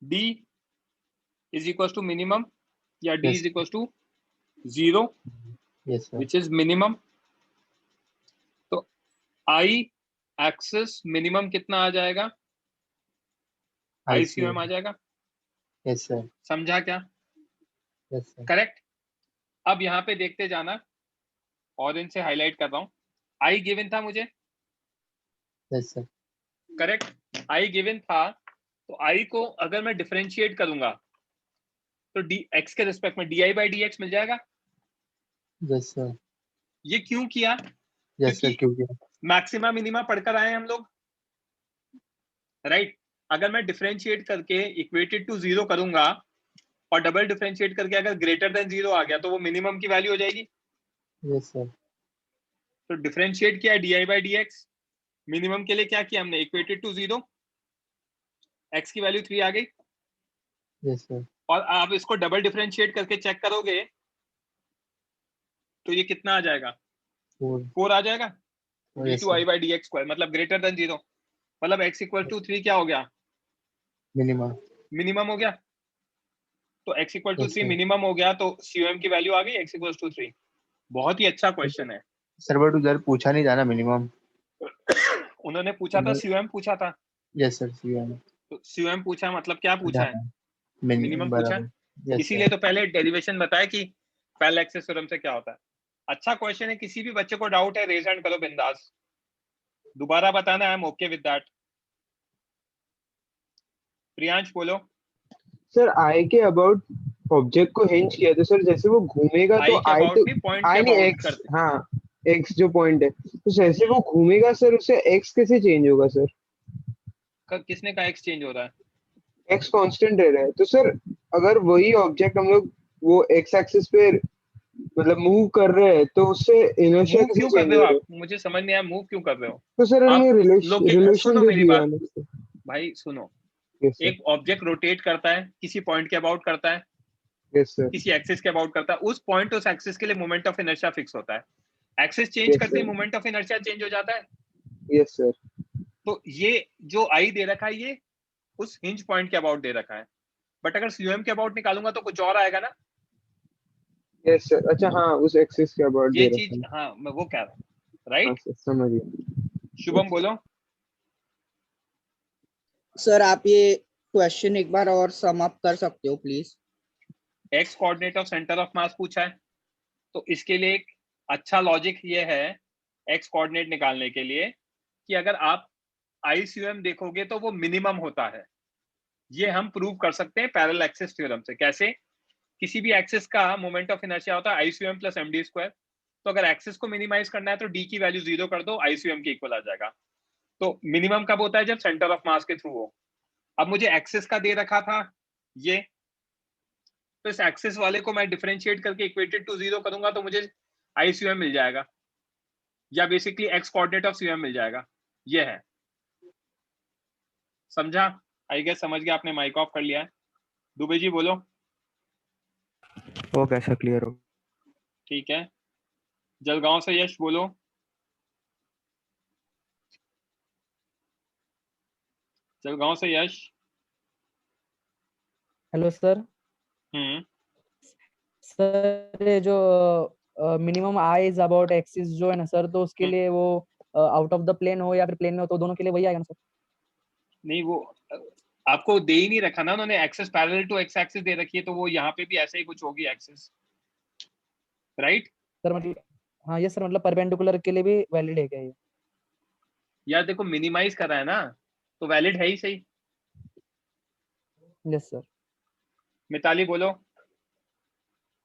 D is equals to minimum, या D Yes. is equals to 0, Yes sir. which is minimum. तो I-axis minimum कितना आ जाएगा? ICOM आ जाएगा। Yes sir. समझा क्या? Yes sir. Correct. अब यहाँ पे देखते जाना, ऑरेंज से हाईलाइट कर रहा हूँ। I गिवन था मुझे, Yes sir. Correct. I given था, तो I को अगर मैं डिफरेंशिएट करूंगा तो x के रिस्पेक्ट में di by dx मिल जाएगा। Yes sir. ये क्यों किया? Yes sir. क्योंकि मैक्सिमा मिनिमा पढ़कर आए हम लोग, राइट। अगर मैं डिफरेंशिएट करके इक्वेटेड टू 0 करूंगा और डबल डिफरेंशिएट करके अगर ग्रेटर देन 0 आ गया तो वो मिनिमम की वैल्यू हो जाएगी। Yes sir. तो डिफरेंशिएट किया D I by D x, minimum के लिए क्या किया हमने, इक्वेटेड टू 0, x की वैल्यू 3 आ गई। Yes sir. और आप इसको डबल डिफरेंशिएट करके चेक करोगे तो ये कितना आ जाएगा, 4 आ जाएगा। Yes d2 i sir. by dx square मतलब ग्रेटर देन 0, मतलब x इक्वल टू 3 क्या हो गया, Minimum. मिनिमम हो गया। तो x equal to Yes 3 sir. Minimum हो गया, तो COM की वैल्यू आ गई x इक्वल टू 3। बहुत ही अच्छा क्वेश्चन है। सर बट उधर पूछा नहीं था ना मिनिमम। उन्होंने पूछा था, COM पूछा था। Yes sir COM। तो COM पूछा मतलब क्या पूछा है, मिनिमम पूछा है। Yes, इसीलिए sir. तो पहले डेरिवेशन बताया कि पैरेलल एक्सिस थ्योरम से क्या होता है। अच्छा क्वेश्चन है, किसी भी बच्चे को डाउट है रेज हैंड करो बिंदास, दोबारा बताना, I am okay with that. Priyansh बोलो। सर आई के अबाउट ऑब्जेक्ट को हिंज किया तो सर जैसे वो घूमेगा तो I के आई about तो नहीं, point आई के नहीं about एक्स, करते। हाँ एक्स जो पॉइंट है, तो जैसे वो घूमेगा सर उससे एक्स कैसे चेंज होगा सर? किसने कहा एक्स चेंज हो रहा है? एक्स कांस्टेंट रह रहा है। तो सर अगर वही ऑब्जेक्ट हम लोग वो एक्स एक्सिस पे मतलब मूव कर रहे हैं तो उससे इनर्शिया मूव कैसे क्यों कर चेंज रहे हो हो रहा आप, है? मुझे समझ नहीं आया, मूव क्यों कर रहे हो तो सर आप? हमने रिलेशन सुनो दे मेरी दिया बात ना। भाई, सुनो। Yes sir. एक ऑब्जेक्ट रोटेट करता है, किसी पॉइंट के अबाउट करता है, यस सर। किसी एक्सिस के अबाउट करता है, उस पॉइंट उस एक्सिस के लिए मोमेंट ऑफ इनर्शिया फिक्स होता है। एक्सिस चेंज Yes, करते ही sir. Moment of inertia change हो जाता है। Yes sir. तो ये जो आई दे रखा है ये उस हिंज पॉइंट के अबाउट दे रखा है, बट अगर COM के अबाउट निकालूंगा तो कुछ और आएगा ना। Yes sir. अच्छा हाँ उस एक्सिस के अबाउट ये दे चीज, रखा है। हाँ मैं वो कह रहा हूँ, हाँ राइट। सर समझ गया। शुभम बोलो। सर आप ये क्वेश्चन एक बार और सम अप कर सकते हो please? X coordinate of centre of mass पूछा है, तो इसके लिए एक अच्छा लॉजिक ये है एक्स कोऑर्डिनेट निकालने के लिए कि अगर आप ICOM देखोगे तो वो मिनिमम होता है। ये हम प्रूव कर सकते हैं पैरेलल एक्सिस थ्योरम से। कैसे? किसी भी एक्सिस का मोमेंट ऑफ इनर्शिया होता है ICOM प्लस MD स्क्वायर। तो अगर एक्सिस को मिनिमाइज करना है तो D की वैल्यू 0 कर दो, ICOM के इक्वल आ जाएगा। तो मिनिमम कब होता है, जब सेंटर ऑफ मास के थ्रू हो। अब मुझे एक्सिस का दे रखा था ये, तो इस एक्सिस वाले को मैं डिफरेंशिएट करके इक्वेटेड टू 0 करूंगा तो मुझे ICOM मिल जाएगा, या basically x coordinate of COM मिल जाएगा। ये है, समझा? आई गेस समझ गया आपने, माइक ऑफ कर लिया है। दुबे जी बोलो। वो कैसा क्लियर हो? ठीक है। जलगांव से यश बोलो। जलगांव से Yash. Hello sir. Hmm. Sir ये जो minimum I is about axis जो है ना सर, तो उसके लिए वो आउट ऑफ द प्लेन हो या फिर प्लेन में हो, तो दोनों के लिए वही आएगा ना सर? नहीं, वो आपको दे ही नहीं रखा ना उन्होंने, axis parallel to x axis दे रखी है, तो वो यहाँ पे भी ऐसा ही कुछ होगी एक्सिस, राइट? सर मतलब हाँ ये सर, मतलब परपेंडिकुलर के लिए भी वैलिड है क्या ये? यार देखो मिनिमाइज कर रहा है ना, तो वैलिड है ही सही। Yes sir. मिताली बोलो।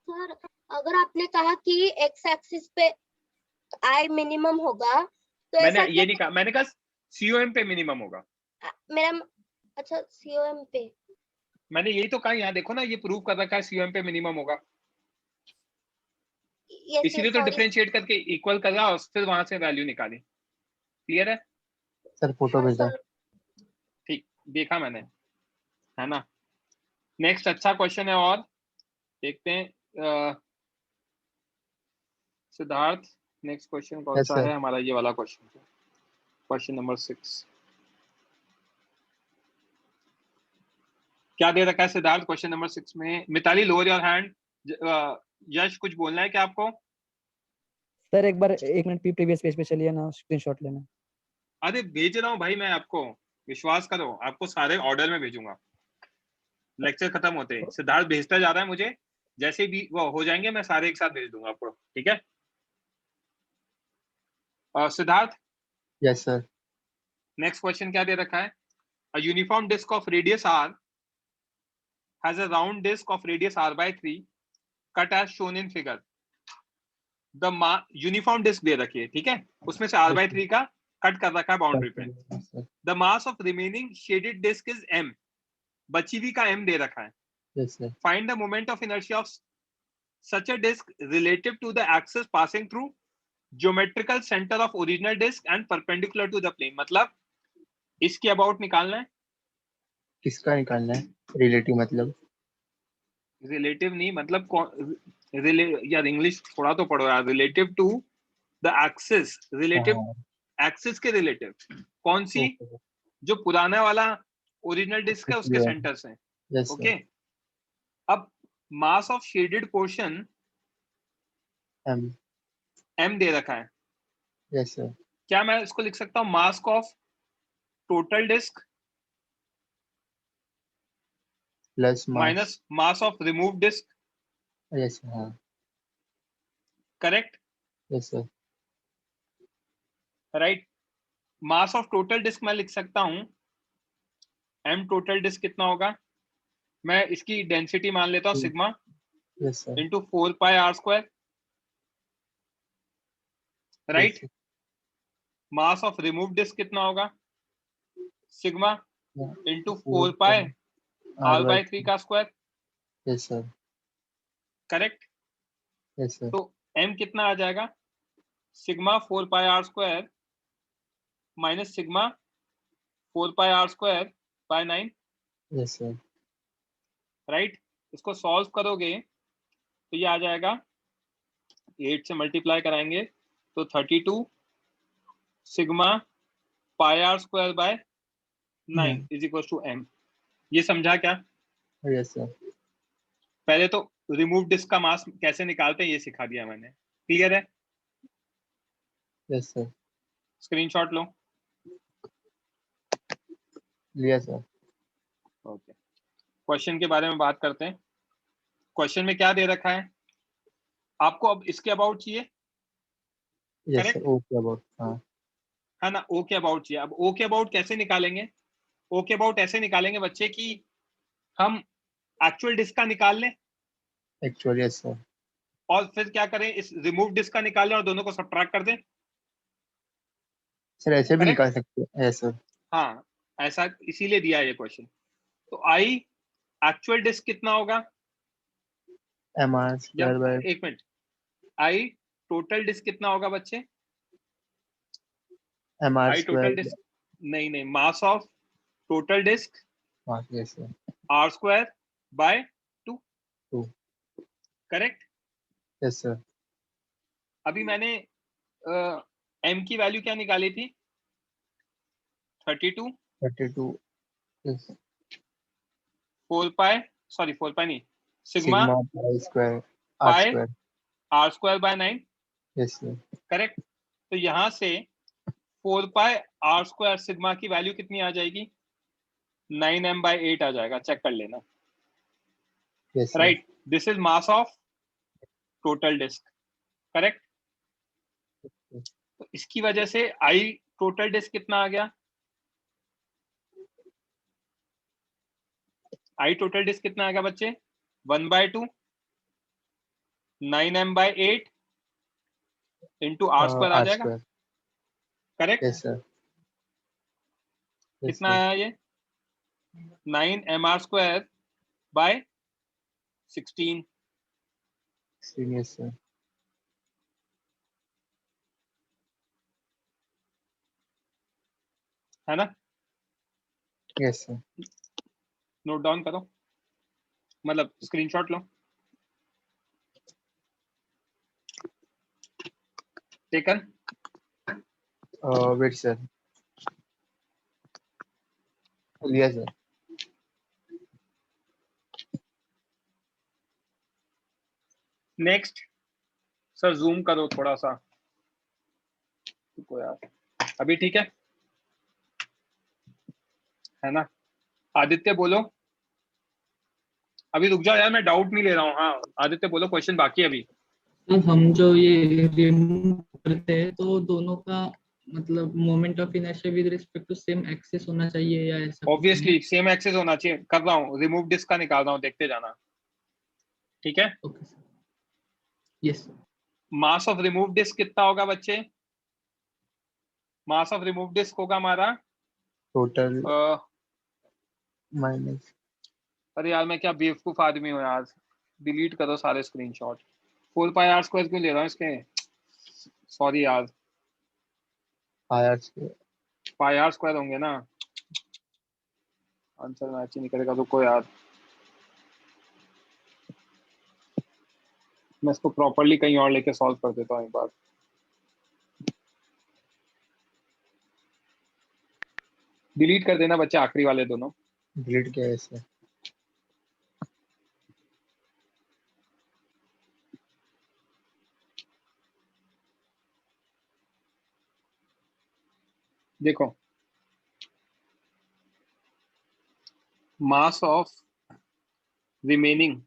सर अगर आपने कहा कि एक्स एक्सिस पे आई मिनिमम होगा तो मैंने ऐसा ये नहीं कहा, मैंने कहा COM पे मिनिमम होगा। मेरा अच्छा COM पे मैंने यही तो कहा, यहाँ देखो ना, ये प्रूव कर रखा है COM पे मिनिमम होगा, इसीलिए तो डिफरेंशिएट करके इक्वल कर रहा और फिर वहां से वैल्यू निकाली। क्लियर है सर? फोटो भेजा। ठीक, देखा मैंने, है ना? नेक्स्ट अच्छा क्वेश्चन है और देखते हैं सिद्धार्थ, नेक्स्ट क्वेश्चन कौन Yes, सा sir. है हमारा? ये वाला क्वेश्चन, क्वेश्चन नंबर 6। क्या दे रखा है सिद्धार्थ क्वेश्चन नंबर 6 में? Mitali lower your hand. Yash कुछ बोलना है क्या आपको? सर एक बार 1 मिनट प्रीवियस पेज पे चलिए ना, स्क्रीनशॉट लेना। अरे भेज रहा हूँ भाई मैं आपको, विश्वास करो, आपको सारे ऑर्डर में भेजूंगा लेक्चर खत्म होते ही। सिद्धार्थ भेजता जा रहा है मुझे, जैसे भी वो हो जाएंगे मैं सारे एक साथ भेज दूंगा आपको, ठीक है? Siddharth, yes sir. Next question क्या दे रखा है? A uniform disk of radius r has a round disk of radius r by 3 cut as shown in figure. The uniform disk दे रखी है, ठीक है? उसमें से r by 3 का कट कर रखा है बाउंड्री पे। The mass of remaining shaded disk is m. बची हुई का m दे रखा है। Yes, sir. Find the moment of inertia of such a disk relative to the axis passing through geometrical center of original disk and perpendicular to the plane. मतलब इसके about निकालना है। किसका निकालना है? रिलेटिव मतलब? रिलेटिव नहीं, मतलब यार इंग्लिश थोड़ा तो पढ़ो यार। Relative to the axis, relative axis के रिलेटिव कौन सी? जो पुराना वाला ओरिजिनल डिस्क है उसके सेंटर से। ओके, अब mass of shaded portion m दे रखा है। Yes sir. क्या मैं इसको लिख सकता हूँ mass of total disc plus minus mass of remove disc? Yes हाँ। करेक्ट? Yes sir. Right. Mass of total disc मैं लिख सकता हूं m टोटल डिस्क कितना होगा? मैं इसकी डेंसिटी मान लेता हूं sigma into 4 pi r square, right? Mass of remove disc कितना होगा? Sigma into 4 pi r by 3 का square. Yes sir. Correct? Yes sir. तो m कितना आ जाएगा? Sigma 4 pi r square minus sigma 4 pi r square by 9। Yes sir. Right? इसको solve करोगे तो ये आ जाएगा, 8 से मल्टीप्लाई कराएंगे तो 32 sigma pi r square by 9 is equal to m। ये समझा क्या? Yes sir. पहले तो रिमूव डिस्क का मास कैसे निकालते हैं ये सिखा दिया मैंने। क्लियर है? Yes sir. स्क्रीनशॉट लो। लिया सर। ओके, क्वेश्चन के बारे में बात करते हैं। क्वेश्चन में क्या दे रखा है आपको? अब इसके अबाउट चाहिए? Yes sir. ओके अबाउट, हाँ है ना? ओ के अबाउट चाहिए। अब ओ के अबाउट कैसे निकालेंगे? ओ के अबाउट ऐसे निकालेंगे बच्चे कि हम एक्चुअल डिस्क का निकाल लें एक्चुअल। Yes sir. और फिर क्या करें, इस रिमूव डिस्क का निकाल लें और दोनों को सब्ट्रैक्ट कर दें। सर ऐसे भी निकाल सकते हैं। Yes sir. हाँ, ऐसा इसीलिए दिया है ये क्वेश्चन। तो आई एक्चुअल डिस्क कितना होगा? mr स्क्वायर बाय, एक मिनट, आई टोटल डिस्क कितना होगा बच्चे? mr आई टोटल डिस्क नहीं, mass of total disc yes sir r square by 2। Correct? Yes sir. अभी मैंने m की वैल्यू क्या निकाली थी? 32 यस। 4 पाई, सॉरी 4 पाई नहीं, sigma pi square r pi square r square by 9, yes sir. Correct. तो यहाँ से 4 पाई आर स्क्वायर सिग्मा की वैल्यू कितनी आ जाएगी? 9m/8 आ जाएगा, चेक कर लेना। Yes sir. Right, this is mass of total disc, correct. तो इसकी वजह से आई टोटल डिस्क कितना आ गया? आई टोटल डिस्क कितना आ गया बच्चे? 1/2 9m/8 इंटू आर स्क्वायर आ आर जाएगा, स्क्वायर। करेक्ट। Yes sir. कितना आया ये? 9mr² bye 16। Yes sir. है ना? Yes sir. नोट डाउन करो, मतलब स्क्रीनशॉट लो। टेकन? वेट सर, लिया सर। नेक्स्ट सर, जूम करो थोड़ा सा। रुको यार, अभी ठीक है ना? आदित्य बोलो। अभी रुक जाओ यार, मैं डाउट नहीं ले रहा हूँ। हाँ आदित्य बोलो, क्वेश्चन बाकी है अभी। तो हम जो ये रिमूव करते हैं तो दोनों का मतलब moment of inertia with respect to same axis होना चाहिए या ऐसा? ऑब्वियसली सेम एक्सिस होना चाहिए। कर रहा हूँ, रिमूव डिस्क का निकाल रहा हूँ, देखते जाना, ठीक है? Okay sir. Yes. Mass of remove disc कितना होगा बच्चे? मास ऑफ रिमूव डिस्क होगा हमारा टोटल माइनस। अरे यार मैं क्या बेवकूफ आदमी हूँ यार, डिलीट करो सारे स्क्रीनशॉट। 4 पाई आर स्क्वायर क्यों ले रहा हूँ इसके? सॉरी यार, पाई आर स्क्वायर होंगे ना, आंसर मैच ही नहीं करेगा। रुको यार, मैं इसको प्रॉपर्ली कहीं और लेके सॉल्व कर देता हूँ एक बार। डिलीट कर देना बच्चे, आखिरी वाले दोनों। डिलीट किया है सर। देखो, mass of remaining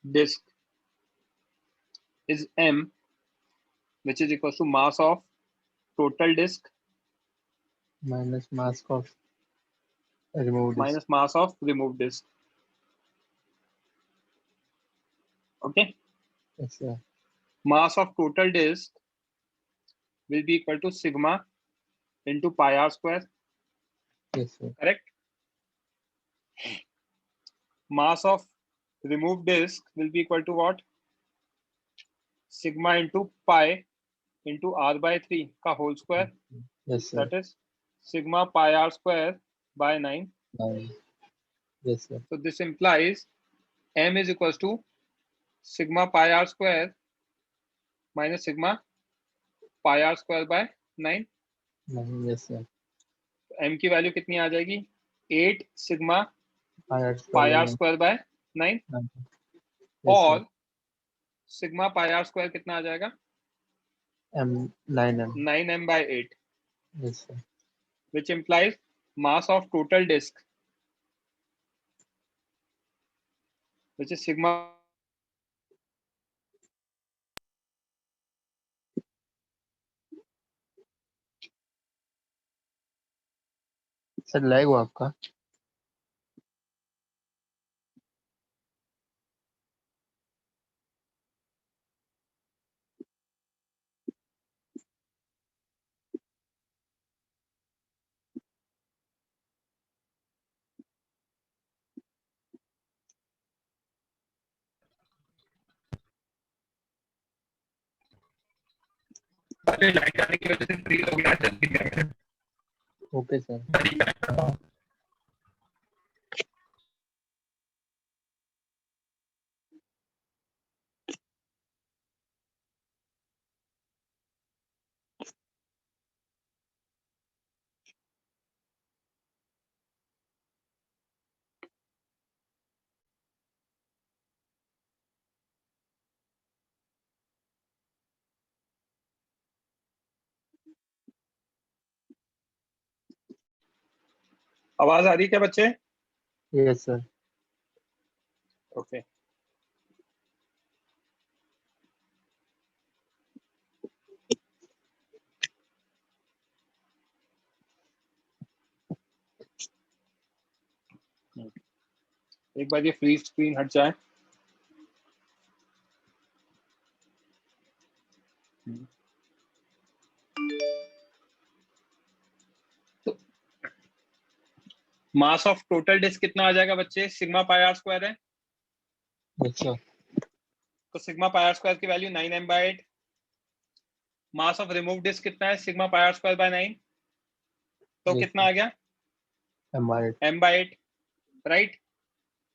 disc is m, which is equals to mass of total disk minus mass of remove disc. minus mass of removed disk. Okay, yes sir. mass of total disk will be equal to sigma into pi r square. Yes sir. Correct. Mass of removed disk will be equal to what? Sigma into pi into r by 3 का whole square. Yes sir. That is sigma pi r square by 9. Yes sir. So this implies m is equals to sigma pi r square minus sigma pi r square by 9. Yes sir. m की value कितनी आ जाएगी? 8 sigma pi pi r square by 9, और sigma pi r square कितना आ जाएगा? m 9m 9m/8, yes sir. which implies mass of total disk, which is sigma sir lag हुआ आपका? लाइट आने की वजह से फ्री हो गया जल्दी। Okay sir. आवाज आ रही है क्या बच्चे? Yes sir. ओके एक बार ये फ्री स्क्रीन हट जाए। मास ऑफ टोटल डिस्क कितना आ जाएगा बच्चे? सिग्मा पाई आर स्क्वायर है, अच्छा तो सिग्मा पाई आर स्क्वायर की value 9m/8। Mass of remove disc कितना है? Sigma pi r square by 9, तो यस कितना आ गया? m/8 m/8, right.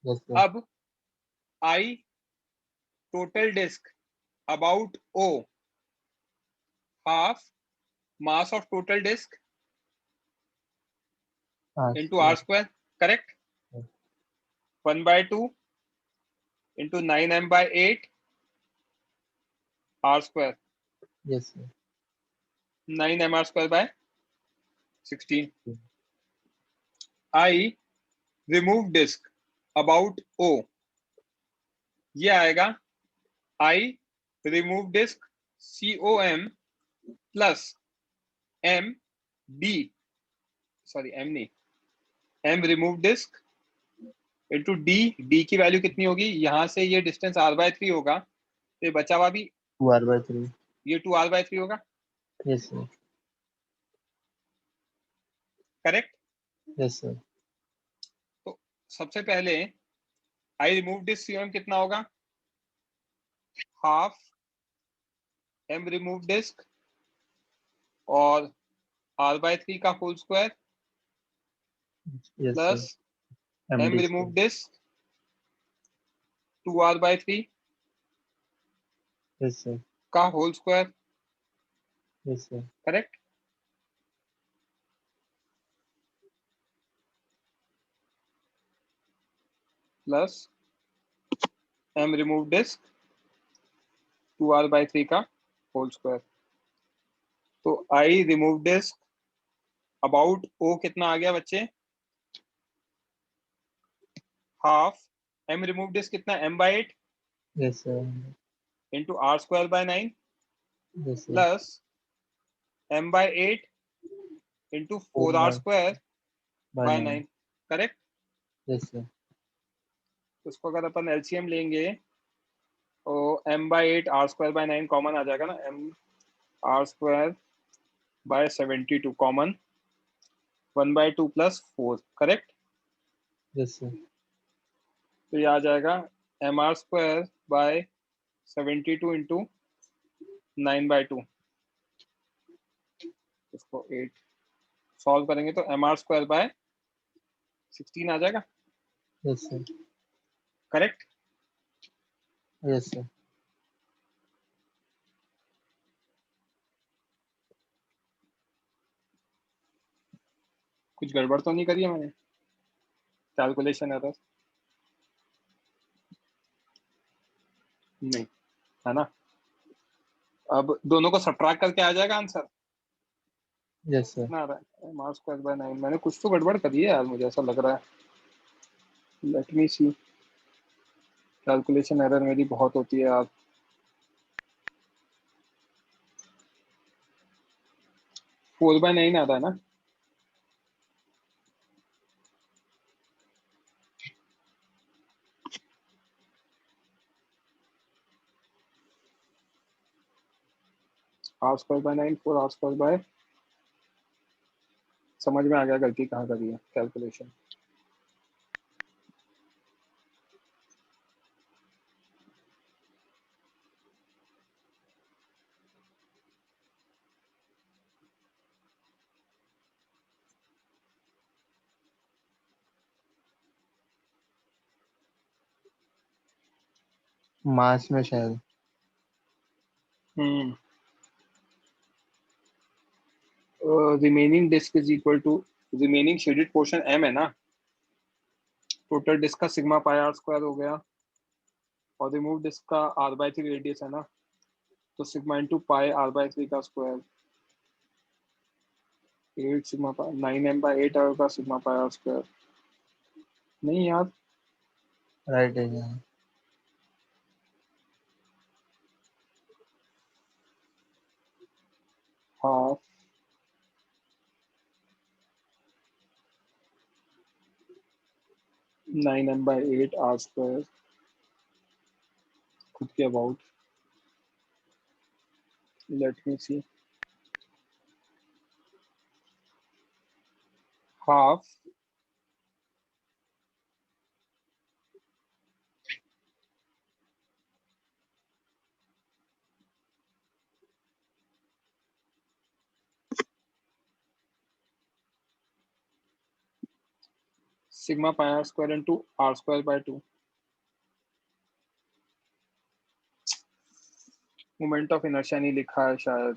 Yes sir. अब I total disc about O half mass of total disc into r square, correct? 1/2 into 9m/8 r square, yes sir. 9mr square by 16. I remove disk about O, ये आएगा I remove disk COM plus M B, sorry M नहीं, M remove disk into D, D की value कितनी होगी? यहां से ये distance r/3 होगा, तो ये बचा हुआ भी 2r/3 ये 2r/3 होगा, yes sir. Correct? Yes sir. तो सबसे पहले आई रिमूव डिस्क सीओएम कितना होगा? हाफ एम रिमूव डिस्क और r/3 का whole square yes plus sir. M remove disc 2r/3 yes sir. का whole square, yes sir. Correct? Plus M remove disc 2r/3 का whole square. तो I remove disc about O कितना आ गया बच्चे? Half M remove disc कितना? m/8 yes sir. Into r square by 9 yes sir. Plus m/8 into 4r square by 9, correct? Yes sir. उसको अगर अपन एलसीएम लेंगे तो m/8 r square by 9 common आ जाएगा ना, m r square by 72 common, 1/2 plus 4, correct? Yes sir. तो ये आ जाएगा mr स्क्वायर बाय 72 इंटू 9/2, इसको 8 सॉल्व करेंगे तो mr स्क्वायर बाय 16 आ जाएगा, yes sir. Correct? Yes sir. कुछ गड़बड़ तो नहीं करी है मैंने? कैलकुलेशन एरर नहीं है ना? अब दोनों को सब्ट्रैक्ट करके आ जाएगा आंसर। Yes sir. कितना आ रहा है? m r स्क्वायर बाय 9, मैंने कुछ तो गड़बड़ करी है यार, मुझे ऐसा लग रहा है। लेट मी सी, कैलकुलेशन एरर मेरी बहुत होती है यार। फोर बाय 9 आता है ना? r square by 9 4 r square bye, समझ में आ गया गलती कहाँ करी है कैलकुलेशन। मास में शायद। Remaining disc is equal to remaining shaded portion m है ना, टोटल डिस्क का सिग्मा पाई r स्क्वायर हो गया और रिमूव डिस्क का r/3 रेडियस है ना, तो सिग्मा इंटू पाई r/3 का स्क्वायर 8 सिग्मा पाई 9m/8 होगा सिग्मा पाई आर स्क्वायर। नहीं यार, राइट है यहाँ। हाँ 9m/8 आर स्क्वायर खुद के about. Let me see, half sigma pi r square into r square by 2। Moment of inertia नहीं लिखा है शायद।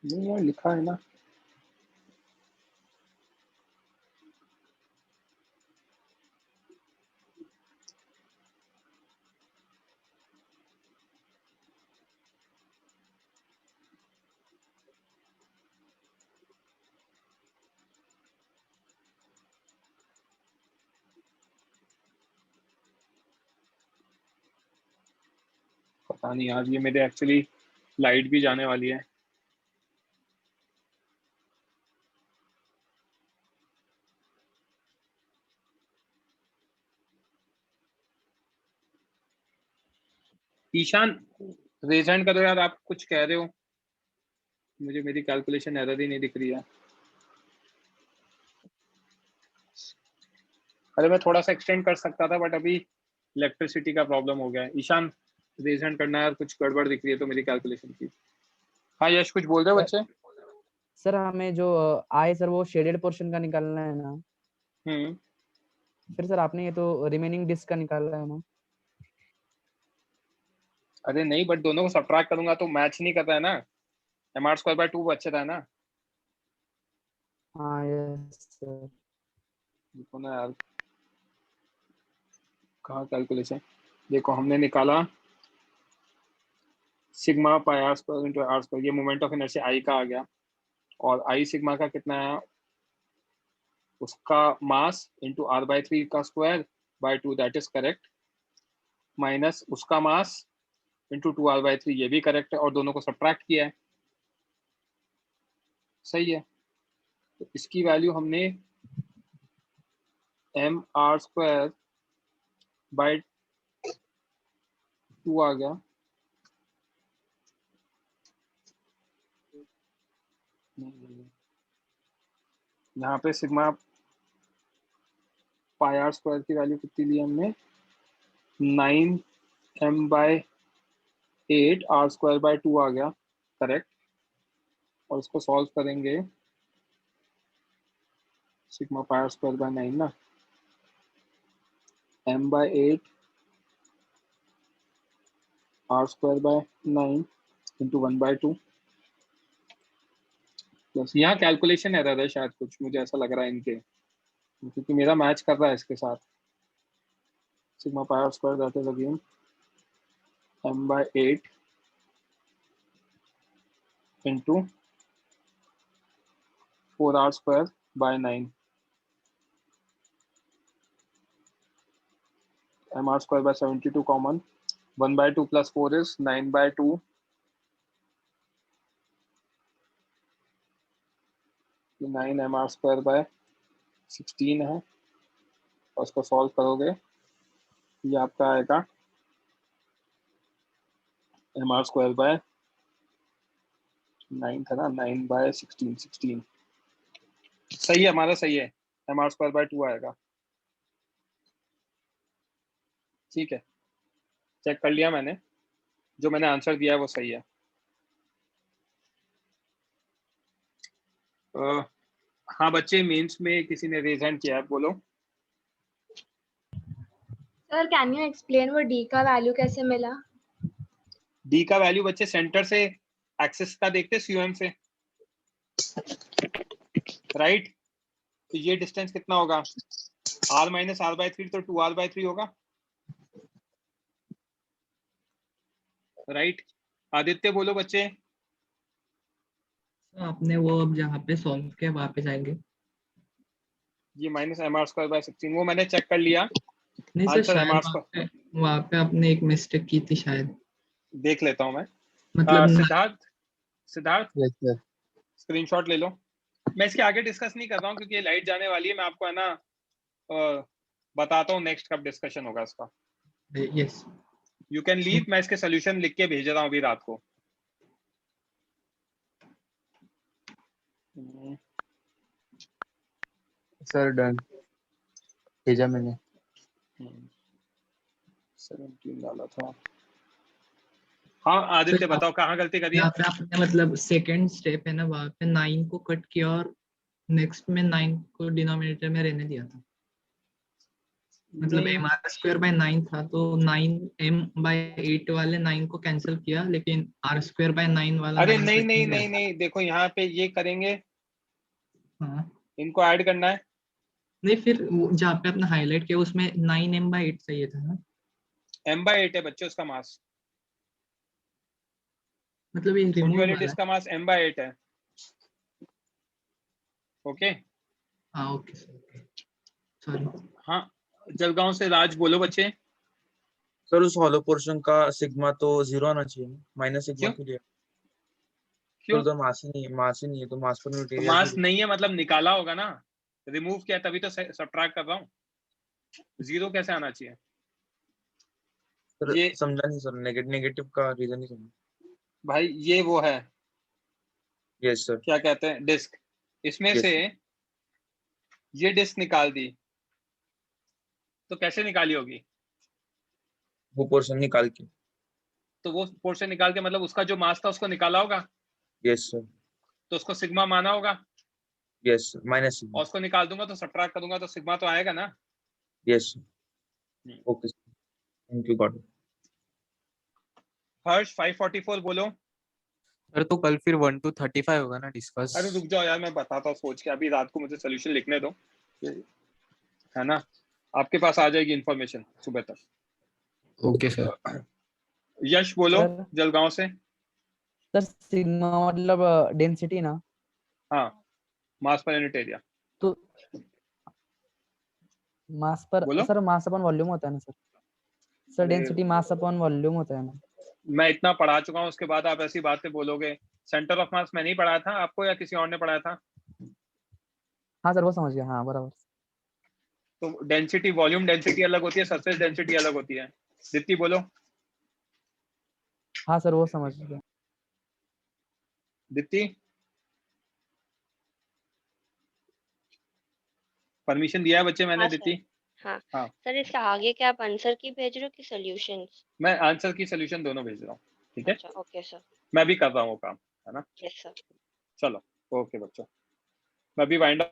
नहीं यार लिखा है ना। पता नहीं यार, ये मेरे एक्चुअली लाइट भी जाने वाली है। ईशान रेज हैंड करो यार, आप कुछ कह रहे हो। मुझे मेरी कैलकुलेशन एरर ही नहीं दिख रही है। अरे मैं थोड़ा सा एक्सटेंड कर सकता था बट अभी इलेक्ट्रिसिटी का प्रॉब्लम हो गया है। ईशान रेज हैंड करना यार, कुछ गड़बड़ दिख रही है तो मेरी कैलकुलेशन की। हाँ यश कुछ बोल रहे हो बच्चे? सर हमें जो आए सर वो शेडेड पोर्शन का निकालना है ना। फिर सर आपने ये तो रिमेनिंग डिस्क का निकालना है ना। अरे नहीं, बट दोनों को सब्ट्रैक्ट करूंगा तो मैच नहीं कर रहा है ना। mr स्क्वायर बाय 2 बच्चे था ना। हाँ यस सर। देखो ना यार, कहाँ कैलकुलेशन। देखो हमने निकाला sigma pi r square into r square, ये मोमेंट ऑफ इनर्शिया आई का आ गया। और आई सिग्मा का कितना है, उसका मास इंटू आर बाय 3 का square by 2, that is correct. Minus उसका मास इंटू 2r/3, ये भी करेक्ट है। और दोनों को सब्ट्रैक्ट किया है, सही है। तो इसकी वैल्यू हमने mr स्क्वायर बाय 2 आ गया। यहाँ पे सिग्मा पाई आर स्क्वायर की वैल्यू कितनी ली हमने, 9m/8 आर स्क्वायर बाय 2 आ गया, करेक्ट। और इसको सॉल्व करेंगे, sigma pi r square by 9 ना, m/8 r square by 9 into 1/2 plus, यहाँ कैलकुलेशन एरर है शायद कुछ, मुझे ऐसा लग रहा है इनके, क्योंकि मेरा मैच कर रहा है इसके साथ। Sigma pi r square that is again m/8 into 4r square by 9, mr square by 72 common, 1/2 plus 4 is 9/2, 9 mr square by 16 है। और उसको सॉल्व करोगे, ये आपका आएगा mr स्क्वायर बाय 9 था ना, 9/16 सही है हमारा, सही है। mr स्क्वायर बाय 2 आएगा, ठीक है। चेक कर लिया मैंने, जो मैंने आंसर दिया है वो सही है। हाँ बच्चे, मेंस में किसी ने रेज हैंड किया है, बोलो। सर कैन यू एक्सप्लेन वो डी का वैल्यू कैसे मिला? डी का वैल्यू बच्चे सेंटर से एक्सिस का देखते सीओएम से, राइट। तो ये डिस्टेंस कितना होगा, r - r/3 तो 2r/3 होगा। राइट। आदित्य बोलो बच्चे। तो आपने वो अब जहाँ पे सॉल्व किया वहाँ पे जाएंगे। ये minus m r square by 16 वो मैंने चेक कर लिया। नहीं सर, आंसर एम शायद आर स्क्वायर वहाँ पे आपने एक मिस्टेक की थी शायद। देख लेता हूँ मैं। मतलब सिद्धार्थ यस सर। स्क्रीनशॉट ले लो। मैं इसके आगे डिस्कस नहीं कर रहा हूँ क्योंकि ये लाइट जाने वाली है। मैं आपको है ना बताता हूँ नेक्स्ट कब डिस्कशन होगा इसका। Yes you can leave. मैं इसके सोल्यूशन लिख के भेज रहा हूँ अभी रात को। सर डन भेजा मैंने। 17 डाला था। हाँ आदित्य बताओ कहाँ गलती करी है। यहाँ पे आपने मतलब सेकंड स्टेप है ना, वहाँ पे 9 को कट किया और नेक्स्ट में 9 को डिनोमिनेटर में रहने दिया था। मतलब नहीं। एम आर स्क्वायर बाय 9 था तो 9m/8 वाले 9 को कैंसिल किया, लेकिन आर स्क्वायर बाय 9 वाला अरे 9 नहीं कट नहीं गया। नहीं नहीं, देखो यहाँ पे ये करेंगे। हाँ इनको ऐड करना है। नहीं, फिर जहाँ पे आपने हाईलाइट किया उसमें 9m/8 चाहिए था ना। m/8 है बच्चों उसका मास। मतलब ये रिमूव छोटी वाली वाला डिस्क का मास m/8 है। ओके। हाँ ओके सॉरी। हाँ जलगांव से राज बोलो बच्चे। सर उस हॉलो पोर्शन का सिग्मा तो 0 आना चाहिए, माइनस सिग्मा क्यों? क्यों लिया? क्यों? उधर मास ही नहीं है तो मास पर तो मटेरियल मास नहीं है मतलब निकाला होगा ना। रिमूव किया तभी तो सब्ट्रैक्ट कर रहा हूँ। 0 कैसे आना चाहिए? ये समझा नहीं सर, नेगेटिव का रीजन नहीं समझा भाई। ये वो है यस सर, क्या कहते हैं डिस्क। इसमें Yes. से ये डिस्क निकाल दी तो कैसे निकाली होगी? वो पोर्शन निकाल के। तो वो पोर्शन निकाल के मतलब उसका जो मास था उसको निकाला होगा। Yes sir. तो उसको सिग्मा माना होगा। Yes sir, minus sigma. और उसको निकाल दूंगा तो सब्ट्रैक्ट करूंगा तो सिग्मा तो आएगा ना। Yes sir. Okay sir, thank you God. Harsh 544 बोलो। सर तो कल फिर 1 to 35 होगा ना डिस्कस। अरे रुक जाओ यार, मैं बताता हूँ सोच के। अभी रात को मुझे सोल्यूशन लिखने दो, है ना। आपके पास आ जाएगी इंफॉर्मेशन सुबह तक। Okay sir. यश बोलो सर। जलगांव से। सर सिग्मा मतलब डेंसिटी ना। हाँ मास पर यूनिट एरिया। तो मास पर बोलो। सर मास अपन वॉल्यूम होता है ना sir. Sir density mass upon volume होता है ना। मैं इतना पढ़ा चुका हूँ उसके बाद आप ऐसी बातें बोलोगे। सेंटर ऑफ मास मैं नहीं पढ़ाया था आपको या किसी और ने पढ़ाया था? हाँ सर वो समझ गया, हाँ बराबर। तो डेंसिटी वॉल्यूम डेंसिटी अलग होती है, सरफेस डेंसिटी अलग होती है। दित्ती बोलो। हाँ सर वो समझ गया। दित्ती परमिशन दिया है बच्चे मैंने। हाँ दित्ती सर। हाँ हाँ सर, इसके आगे क्या आप आंसर की भेज रहे हो कि सॉल्यूशंस? मैं आंसर की सोल्यूशन दोनों भेज रहा हूँ। ठीक है अच्छा ओके सर। मैं भी कर रहा हूँ वो काम, है ना। Yes sir. चलो ओके बच्चों, मैं भी वाइंड